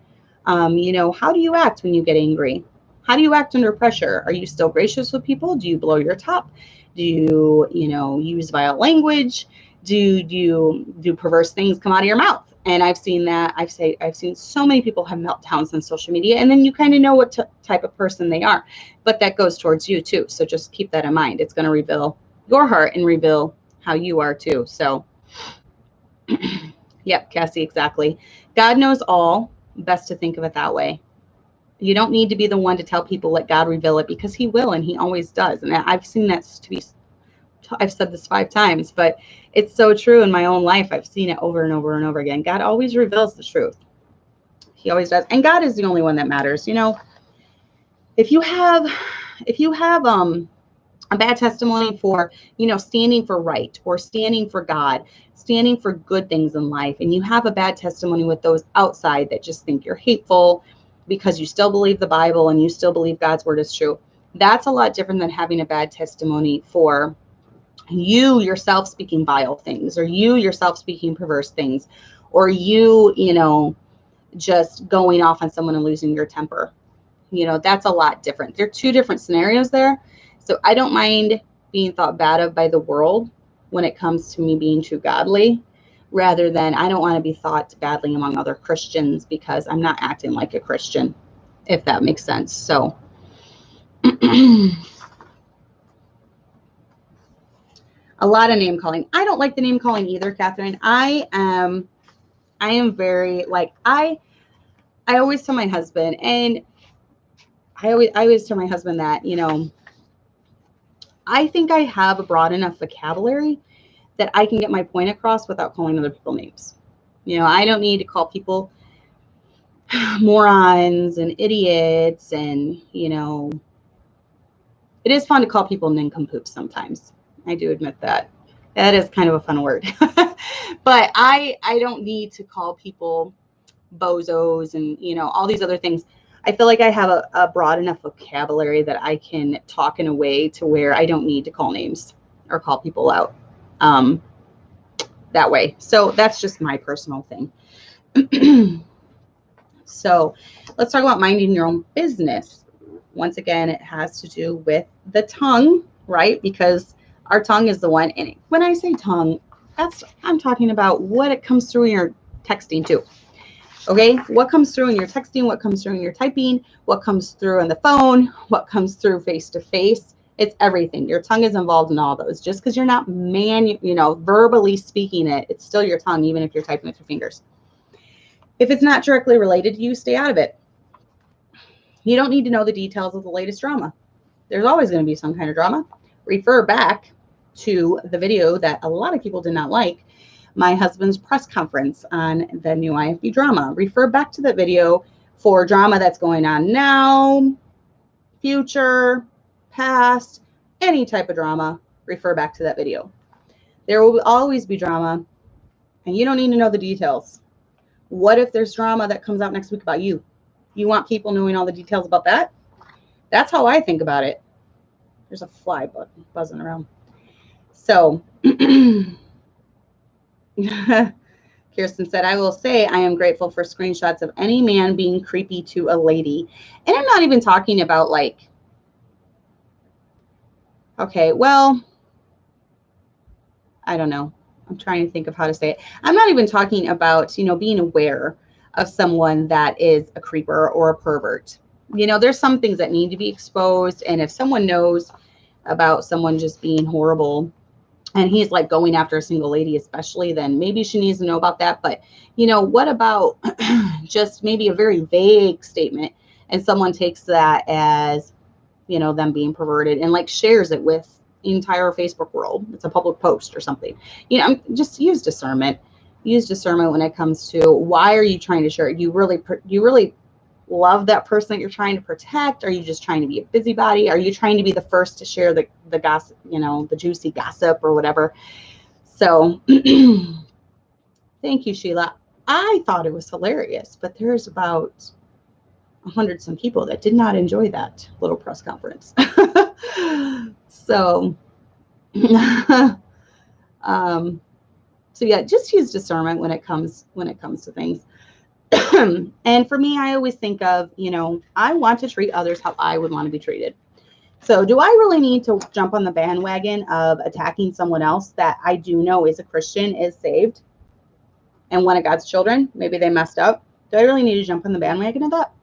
You know, how do you act when you get angry? How do you act under pressure? Are you still gracious with people? Do you blow your top? Do you, use violent language? Do perverse things come out of your mouth? And I've seen that. I've seen so many people have meltdowns on social media, and then you kind of know what type of person they are. But that goes towards you too. So just keep that in mind. It's going to reveal your heart and reveal how you are too. So, yep, Cassie, exactly. God knows all. Best to think of it that way. You don't need to be the one to tell people, let God reveal it, because he will, and he always does. And I've seen that to be, I've said this 5 times, but it's so true in my own life. I've seen it over and over and over again. God always reveals the truth. He always does. And God is the only one that matters. You know, if you have a bad testimony for, standing for right, or standing for God, standing for good things in life, and you have a bad testimony with those outside that just think you're hateful because you still believe the Bible and you still believe God's word is true, that's a lot different than having a bad testimony for you yourself speaking vile things, or you yourself speaking perverse things, or you, just going off on someone and losing your temper. That's a lot different. There are 2 different scenarios there. So I don't mind being thought bad of by the world when it comes to me being too godly, rather than I don't want to be thought badly among other Christians because I'm not acting like a Christian, if that makes sense. So a lot of name calling. I don't like the name calling either, Catherine. I am very, like, I always tell my husband, and I always tell my husband that, I think I have a broad enough vocabulary that I can get my point across without calling other people names. I don't need to call people morons and idiots, and, it is fun to call people nincompoops sometimes. I do admit that. That is kind of a fun word. But I don't need to call people bozos and, all these other things. I feel like I have a broad enough vocabulary that I can talk in a way to where I don't need to call names or call people out that way. So that's just my personal thing. So let's talk about minding your own business. Once again, it has to do with the tongue, right? Because our tongue is the one. And when I say tongue, I'm talking about what it comes through in your texting too. Okay, what comes through in your texting, what comes through in your typing, what comes through on the phone, what comes through face to face. It's everything. Your tongue is involved in all those. Just because you're not verbally speaking it, it's still your tongue, even if you're typing with your fingers. If it's not directly related to you, stay out of it. You don't need to know the details of the latest drama. There's always going to be some kind of drama. Refer back to the video that a lot of people did not like, my husband's press conference on the new IFB drama. Refer back to the video for drama that's going on now, future, past, any type of drama. Refer back to that video. There will always be drama, and you don't need to know the details. What if there's drama that comes out next week about you? You want people knowing all the details about that? That's how I think about it. There's a fly buzzing around. So Kirsten said, I will say I am grateful for screenshots of any man being creepy to a lady. And I'm not even talking about like, okay, well, I don't know. I'm trying to think of how to say it. I'm not even talking about, being aware of someone that is a creeper or a pervert. There's some things that need to be exposed. And if someone knows about someone just being horrible, and he's like going after a single lady especially, then maybe she needs to know about that. But, what about just maybe a very vague statement, and someone takes that as, them being perverted and like shares it with the entire Facebook world. It's a public post or something. Just use discernment. Use discernment when it comes to why are you trying to share it? You really love that person that you're trying to protect? Are you just trying to be a busybody? Are you trying to be the first to share the gossip, the juicy gossip or whatever? So thank you, Sheila. I thought it was hilarious, but there's about 100 some people that did not enjoy that little press conference. So, so yeah, just use discernment when it comes to things. And for me, I always think of, I want to treat others how I would want to be treated. So do I really need to jump on the bandwagon of attacking someone else that I do know is a Christian, is saved, and one of God's children? Maybe they messed up. Do I really need to jump on the bandwagon of that?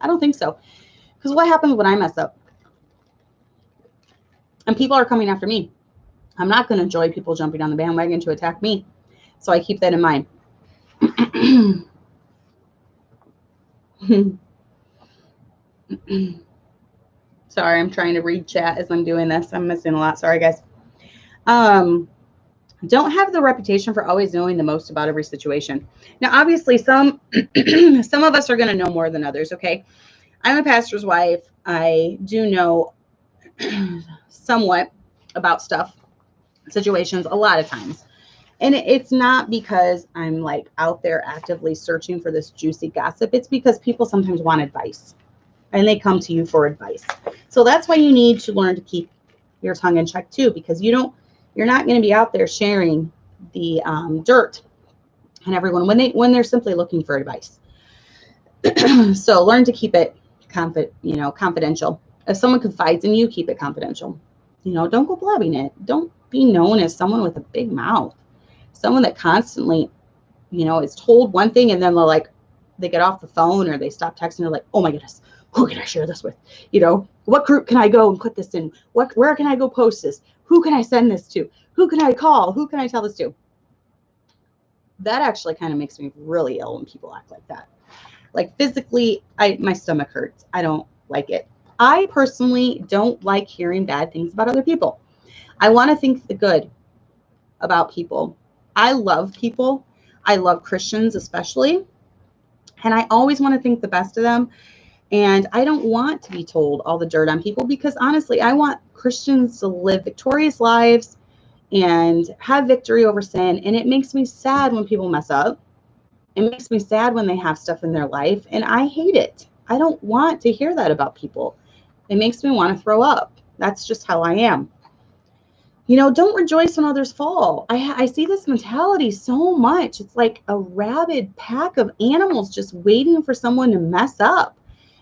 I don't think so. Because what happens when I mess up? And people are coming after me. I'm not going to enjoy people jumping on the bandwagon to attack me. So I keep that in mind. Sorry, I'm trying to read chat as I'm doing this. I'm missing a lot. Sorry, guys. Don't have the reputation for always knowing the most about every situation. Now, obviously, some of us are going to know more than others, okay? I'm a pastor's wife. I do know somewhat about stuff, situations, a lot of times. And it's not because I'm like out there actively searching for this juicy gossip. It's because people sometimes want advice and they come to you for advice. So that's why you need to learn to keep your tongue in check too, because you're not going to be out there sharing the dirt and everyone when they're simply looking for advice. So learn to keep it confidential. If someone confides in you, keep it confidential. Don't go blabbing it. Don't be known as someone with a big mouth. Someone that constantly, is told one thing and then they get off the phone or they stop texting. They're like, oh my goodness, who can I share this with? What group can I go and put this in? Where can I go post this? Who can I send this to? Who can I call? Who can I tell this to? That actually kind of makes me really ill when people act like that. Like physically, my stomach hurts. I don't like it. I personally don't like hearing bad things about other people. I want to think the good about people. I love people. I love Christians especially. And I always want to think the best of them. And I don't want to be told all the dirt on people because honestly, I want Christians to live victorious lives and have victory over sin. And it makes me sad when people mess up. It makes me sad when they have stuff in their life. And I hate it. I don't want to hear that about people. It makes me want to throw up. That's just how I am. Don't rejoice when others fall. I see this mentality so much. It's like a rabid pack of animals just waiting for someone to mess up.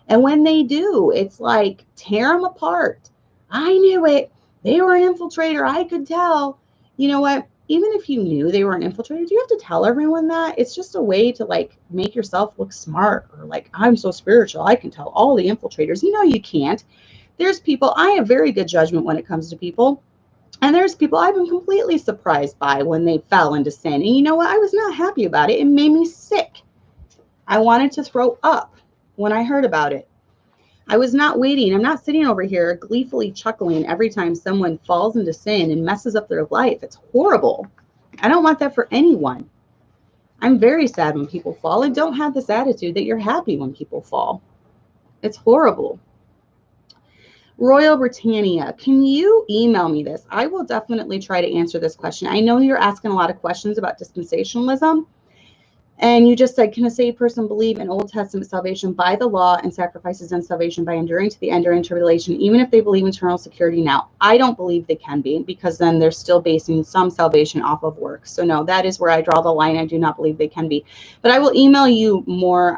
And when they do, it's like, tear them apart. I knew it. They were an infiltrator. I could tell. You know what? Even if you knew they were an infiltrator, do you have to tell everyone that? It's just a way to make yourself look smart or I'm so spiritual. I can tell all the infiltrators. You can't. There's people. I have very good judgment when it comes to people. And there's people I've been completely surprised by when they fell into sin. And you know what? I was not happy about it. It made me sick. I wanted to throw up when I heard about it. I was not waiting. I'm not sitting over here gleefully chuckling every time someone falls into sin and messes up their life. It's horrible. I don't want that for anyone. I'm very sad when people fall, and don't have this attitude that you're happy when people fall. It's horrible. Royal Britannia, can you email me this? I will definitely try to answer this question. I know you're asking a lot of questions about dispensationalism. And you just said, can a saved person believe in Old Testament salvation by the law and sacrifices and salvation by enduring to the end during tribulation, even if they believe in eternal security now? I don't believe they can be, because then they're still basing some salvation off of works. So no, that is where I draw the line. I do not believe they can be. But I will email you more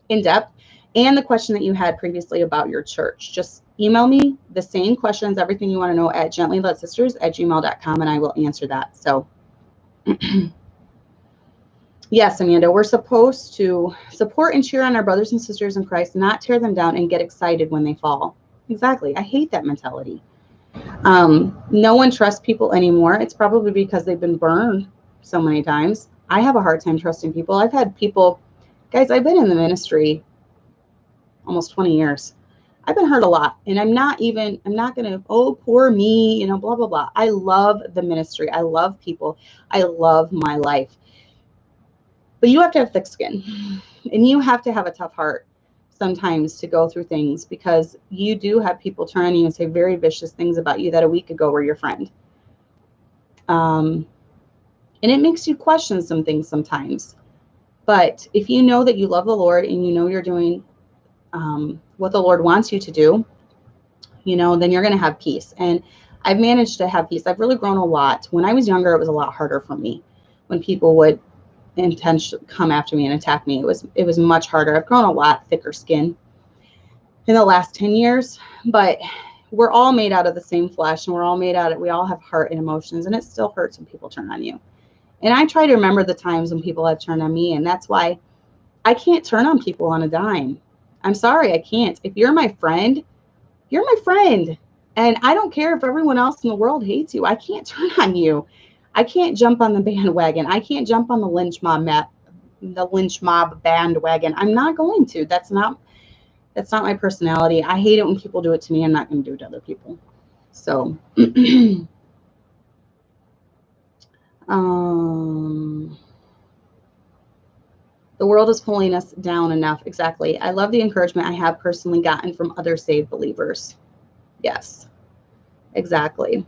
in depth, and the question that you had previously about your church. Just email me the same questions, everything you want to know, at gentlyledsisters@gmail.com, and I will answer that. So yes, Amanda, we're supposed to support and cheer on our brothers and sisters in Christ, not tear them down and get excited when they fall. Exactly. I hate that mentality. No one trusts people anymore. It's probably because they've been burned so many times. I have a hard time trusting people. I've had people, guys, I've been in the ministry almost 20 years. I've been hurt a lot, and I'm not going to, oh, poor me, blah, blah, blah. I love the ministry. I love people. I love my life. But you have to have thick skin, and you have to have a tough heart sometimes to go through things, because you do have people turn on you and say very vicious things about you that a week ago were your friend. And it makes you question some things sometimes. But if you know that you love the Lord and you know you're doing what the Lord wants you to do, you know, then you're going to have peace. And I've managed to have peace. I've really grown a lot. When I was younger, it was a lot harder for me. When people would intentionally come after me and attack me, it was much harder. I've grown a lot thicker skin in the last 10 years, but we're all made out of the same flesh, and we all have heart and emotions, and it still hurts when people turn on you. And I try to remember the times when people have turned on me, and that's why I can't turn on people on a dime. I'm sorry, I can't. If you're my friend, you're my friend. And I don't care if everyone else in the world hates you. I can't turn on you. I can't jump on the bandwagon. I can't jump on the lynch mob bandwagon. I'm not going to. That's not my personality. I hate it when people do it to me. I'm not going to do it to other people. So, the world is pulling us down enough. Exactly. I love the encouragement I have personally gotten from other saved believers. Yes, exactly.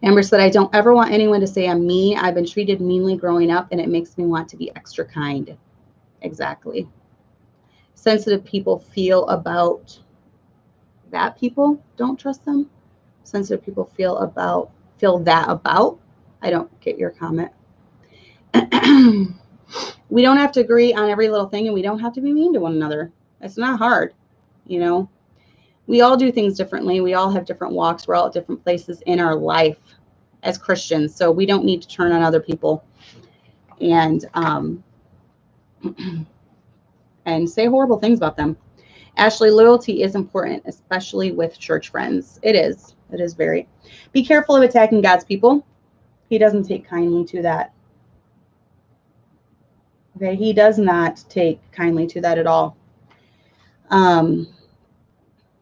Amber said, I don't ever want anyone to say I'm mean. I've been treated meanly growing up, and it makes me want to be extra kind. Exactly. Sensitive people feel about that people don't trust them. Sensitive people feel that about. I don't get your comment. We don't have to agree on every little thing, and we don't have to be mean to one another. It's not hard, you know. We all do things differently. We all have different walks. We're all at different places in our life as Christians, so we don't need to turn on other people and and say horrible things about them. Ashley, loyalty is important, especially with church friends. It is. It is very. Be careful of attacking God's people. He doesn't take kindly to that. Okay, he does not take kindly to that at all.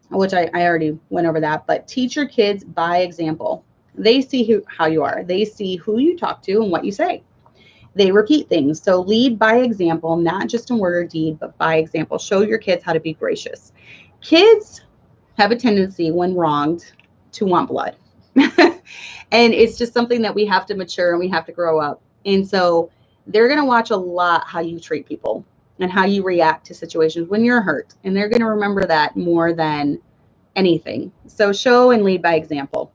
Which I already went over that. But teach your kids by example. They see how you are. They see who you talk to and what you say. They repeat things. So lead by example, not just in word or deed, but by example. Show your kids how to be gracious. Kids have a tendency, when wronged, to want blood. And it's just something that we have to mature and we have to grow up. And so they're going to watch a lot how you treat people and how you react to situations when you're hurt. And they're going to remember that more than anything. So show and lead by example.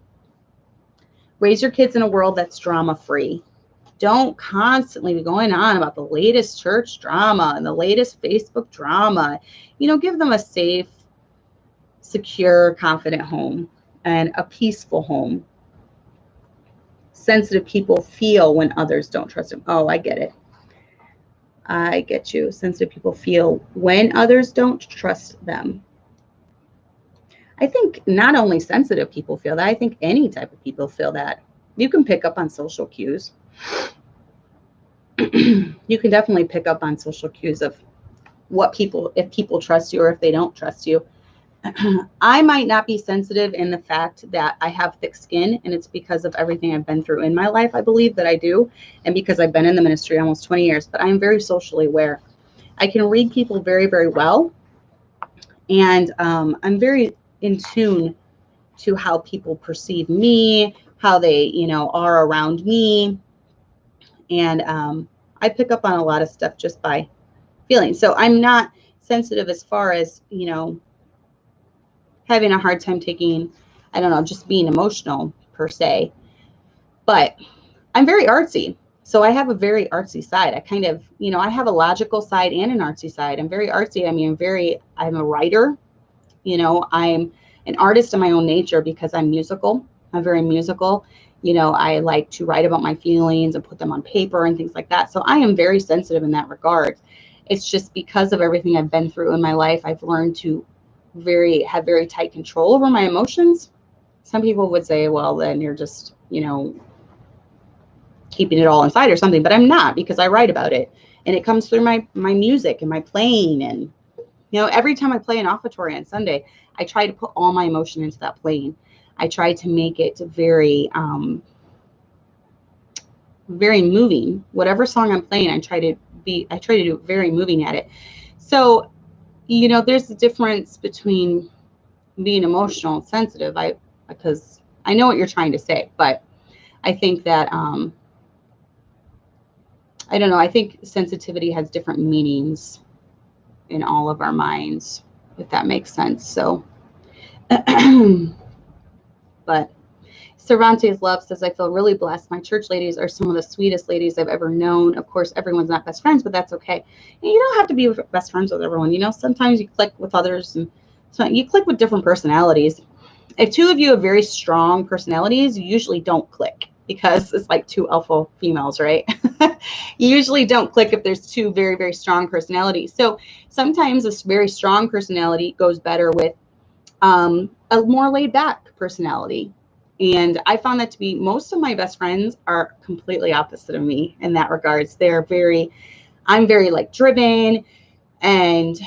Raise your kids in a world that's drama-free. Don't constantly be going on about the latest church drama and the latest Facebook drama. You know, give them a safe, secure, confident home and a peaceful home. Sensitive people feel when others don't trust them. Oh, I get it. I get you. Sensitive people feel when others don't trust them. I think not only sensitive people feel that, I think any type of people feel that. You can pick up on social cues. You can definitely pick up on social cues of if people trust you or if they don't trust you. I might not be sensitive in the fact that I have thick skin, and it's because of everything I've been through in my life. I believe that I do, and because I've been in the ministry almost 20 years, but I'm very socially aware. I can read people very, very well, and I'm very in tune to how people perceive me, how they, are around me, and I pick up on a lot of stuff just by feeling. So I'm not sensitive as far as, having a hard time taking, just being emotional per se. But I'm very artsy. So I have a very artsy side. I kind of, I have a logical side and an artsy side. I'm very artsy. I mean, I'm a writer. I'm an artist in my own nature because I'm musical. I'm very musical. I like to write about my feelings and put them on paper and things like that. So I am very sensitive in that regard. It's just because of everything I've been through in my life, I've learned to have very tight control over my emotions. Some people would say, well, then you're just, keeping it all inside or something, but I'm not, because I write about it and it comes through my music and my playing. And, every time I play an offertory on Sunday, I try to put all my emotion into that playing. I try to make it very, very moving. Whatever song I'm playing, I try to do it very moving at it. So, there's a difference between being emotional and sensitive. Because I know what you're trying to say, but I think that, I don't know. I think sensitivity has different meanings in all of our minds, if that makes sense. So, but Cervantes Love says, I feel really blessed. My church ladies are some of the sweetest ladies I've ever known. Of course, everyone's not best friends, but that's okay. And you don't have to be best friends with everyone. You know, sometimes you click with others, and so you click with different personalities. If two of you have very strong personalities, you usually don't click, because it's like two alpha females, right? You usually don't click if there's two very, very strong personalities. So sometimes this very strong personality goes better with a more laid back personality. And I found that to be, most of my best friends are completely opposite of me in that regards. I'm very like driven and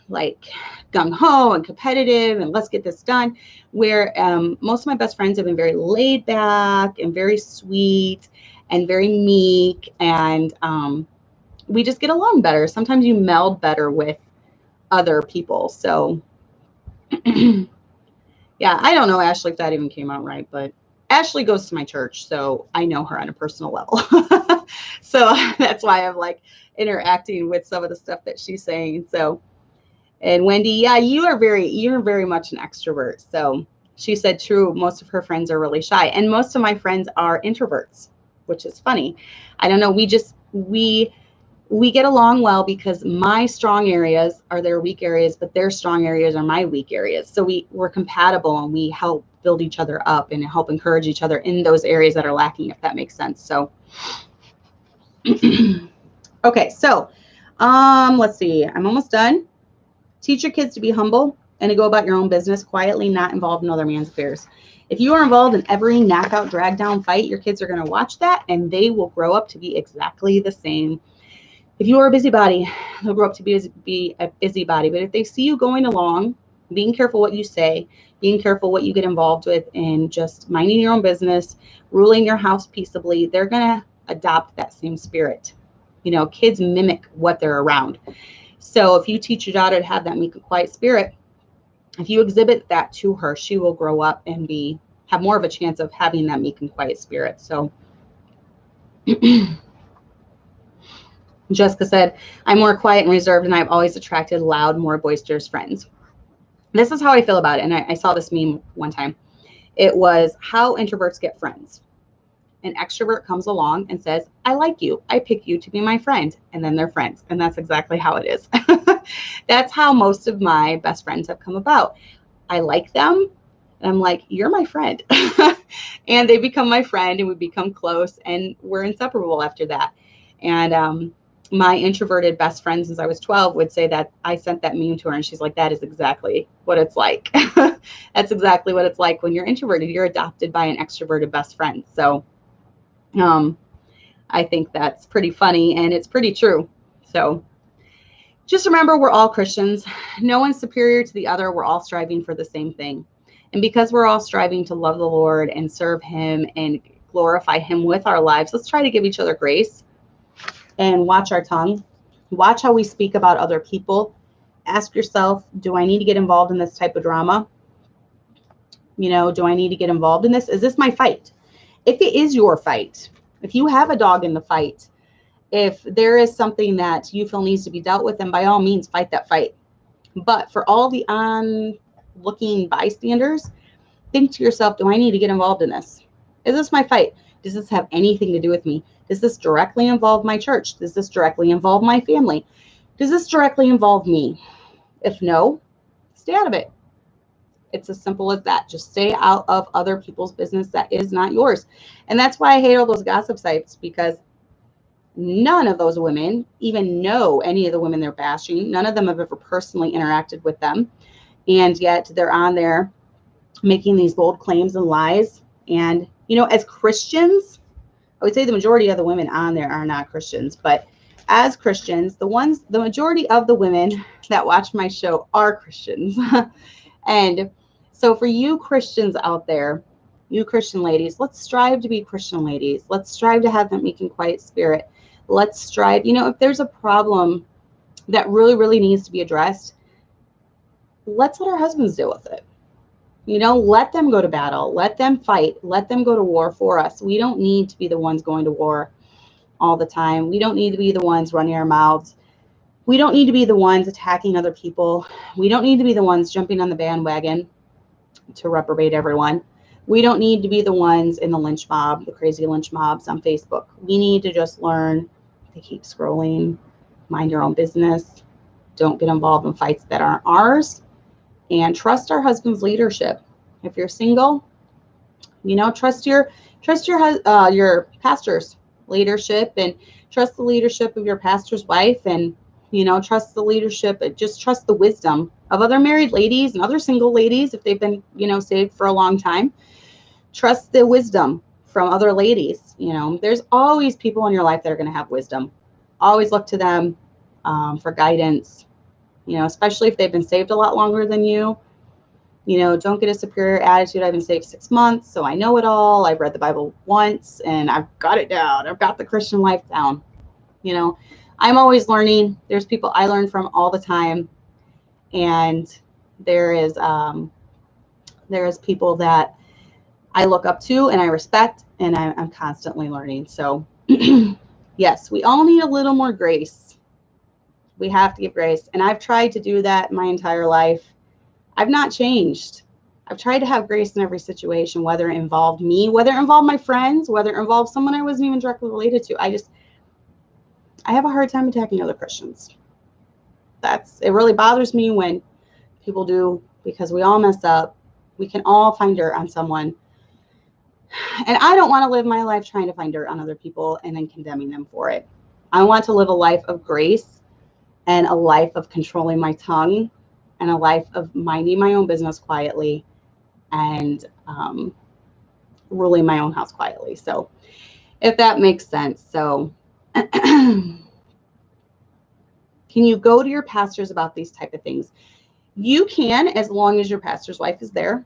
like gung-ho and competitive and let's get this done, where most of my best friends have been very laid back and very sweet and very meek, and we just get along better. Sometimes you meld better with other people. So yeah, I don't know, Ashley, if that even came out right, but Ashley goes to my church, so I know her on a personal level. So that's why I'm like interacting with some of the stuff that she's saying. So, and Wendy, yeah, you're very much an extrovert. So she said, true, most of her friends are really shy, and most of my friends are introverts, which is funny. I don't know. We get along well because my strong areas are their weak areas, but their strong areas are my weak areas. So we're compatible, and we help build each other up and help encourage each other in those areas that are lacking, if that makes sense. So, okay. So, let's see, I'm almost done. Teach your kids to be humble and to go about your own business quietly, not involved in other man's affairs. If you are involved in every knockout, drag down fight, your kids are going to watch that, and they will grow up to be exactly the same. If you are a busybody, they'll grow up to be a busybody. But if they see you going along, being careful what you say, being careful what you get involved with, and just minding your own business, ruling your house peaceably, they're going to adopt that same spirit. You know, kids mimic what they're around. So if you teach your daughter to have that meek and quiet spirit, if you exhibit that to her, she will grow up and have more of a chance of having that meek and quiet spirit. So Jessica said, I'm more quiet and reserved, and I've always attracted loud, more boisterous friends. This is how I feel about it. And I saw this meme one time. It was how introverts get friends. An extrovert comes along and says, I like you. I pick you to be my friend. And then they're friends. And that's exactly how it is. That's how most of my best friends have come about. I like them. And I'm like, you're my friend. And they become my friend, and we become close, and we're inseparable after that. And my introverted best friend since I was 12 would say that I sent that meme to her, and she's like, that is exactly what it's like. That's exactly what it's like when you're introverted. You're adopted by an extroverted best friend. So I think that's pretty funny, and it's pretty true. So just remember, we're all Christians. No one's superior to the other. We're all striving for the same thing. And because we're all striving to love the Lord and serve him and glorify him with our lives, let's try to give each other grace and watch our tongue. Watch how we speak about other people. Ask yourself, do I need to get involved in this type of drama? You know, do I need to get involved in this? Is this my fight? If it is your fight, if you have a dog in the fight, if there is something that you feel needs to be dealt with, then by all means, fight that fight. But for all the onlooking bystanders, think to yourself, do I need to get involved in this? Is this my fight? Does this have anything to do with me? Does this directly involve my church? Does this directly involve my family? Does this directly involve me? If no, stay out of it. It's as simple as that. Just stay out of other people's business that is not yours. And that's why I hate all those gossip sites, because none of those women even know any of the women they're bashing. None of them have ever personally interacted with them. And yet they're on there making these bold claims and lies. And, you know, as Christians, I would say the majority of the women on there are not Christians, but as Christians, the majority of the women that watch my show are Christians. And so for you Christians out there, you Christian ladies, let's strive to be Christian ladies. Let's strive to have that meek and quiet spirit. Let's strive, you know, if there's a problem that really, really needs to be addressed, let's let our husbands deal with it. You know, let them go to battle, let them fight, let them go to war for us. We don't need to be the ones going to war all the time. We don't need to be the ones running our mouths. We don't need to be the ones attacking other people. We don't need to be the ones jumping on the bandwagon to reprobate everyone. We don't need to be the ones in the lynch mob, the crazy lynch mobs on Facebook. We need to just learn to keep scrolling, mind your own business, don't get involved in fights that aren't ours, and trust our husband's leadership. If you're single, you know, trust your pastor's leadership, and trust the leadership of your pastor's wife, and you know, trust the leadership, just trust the wisdom of other married ladies and other single ladies if they've been, you know, saved for a long time. Trust the wisdom from other ladies. You know, there's always people in your life that are going to have wisdom. Always look to them for guidance, you know, especially if they've been saved a lot longer than you. You know, don't get a superior attitude. I've been saved 6 months, so I know it all. I've read the Bible once and I've got it down. I've got the Christian life down. You know, I'm always learning. There's people I learn from all the time. And there is people that I look up to and I respect, and I'm constantly learning. So yes, we all need a little more grace. We have to give grace. And I've tried to do that my entire life. I've not changed. I've tried to have grace in every situation, whether it involved me, whether it involved my friends, whether it involved someone I wasn't even directly related to. I have a hard time attacking other Christians. It really bothers me when people do, because we all mess up. We can all find dirt on someone. And I don't want to live my life trying to find dirt on other people and then condemning them for it. I want to live a life of grace and a life of controlling my tongue and a life of minding my own business quietly and ruling my own house quietly. So if that makes sense. So can you go to your pastors about these type of things? You can, as long as your pastor's wife is there.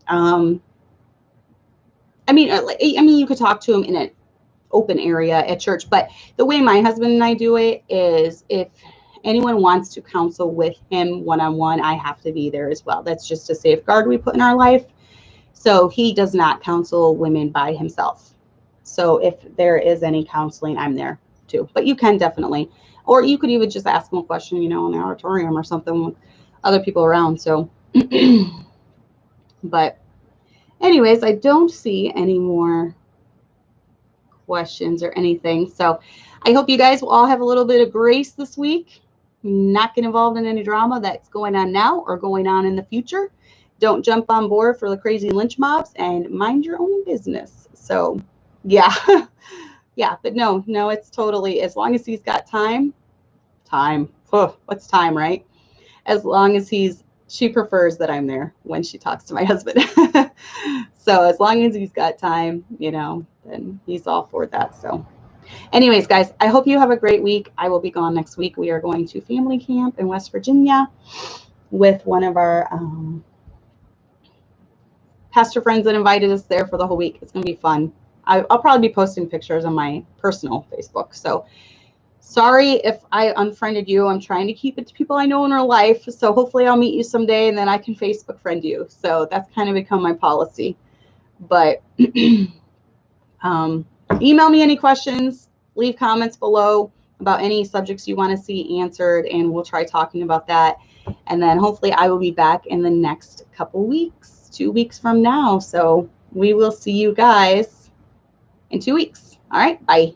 I mean, you could talk to him in an open area at church, but the way my husband and I do it is if anyone wants to counsel with him one-on-one, I have to be there as well. That's just a safeguard we put in our life. So he does not counsel women by himself. So if there is any counseling, I'm there too. But you can definitely. Or you could even just ask them a question, you know, in the auditorium or something with other people around. So, but anyways, I don't see any more questions or anything. So I hope you guys will all have a little bit of grace this week. Not get involved in any drama that's going on now or going on in the future. Don't jump on board for the crazy lynch mobs, and mind your own business. So yeah. Yeah, but no, it's totally, as long as he's got time. What's time, right? As long as she prefers that I'm there when she talks to my husband. So as long as he's got time, you know, then he's all for that. So anyways, guys, I hope you have a great week. I will be gone next week. We are going to family camp in West Virginia with one of our pastor friends that invited us there for the whole week. It's going to be fun. I'll probably be posting pictures on my personal Facebook. So sorry if I unfriended you. I'm trying to keep it to people I know in real life. So hopefully I'll meet you someday and then I can Facebook friend you. So that's kind of become my policy. But email me any questions, leave comments below about any subjects you want to see answered, and we'll try talking about that. And then hopefully I will be back in the next couple weeks, 2 weeks from now. So we will see you guys in 2 weeks. All right, bye.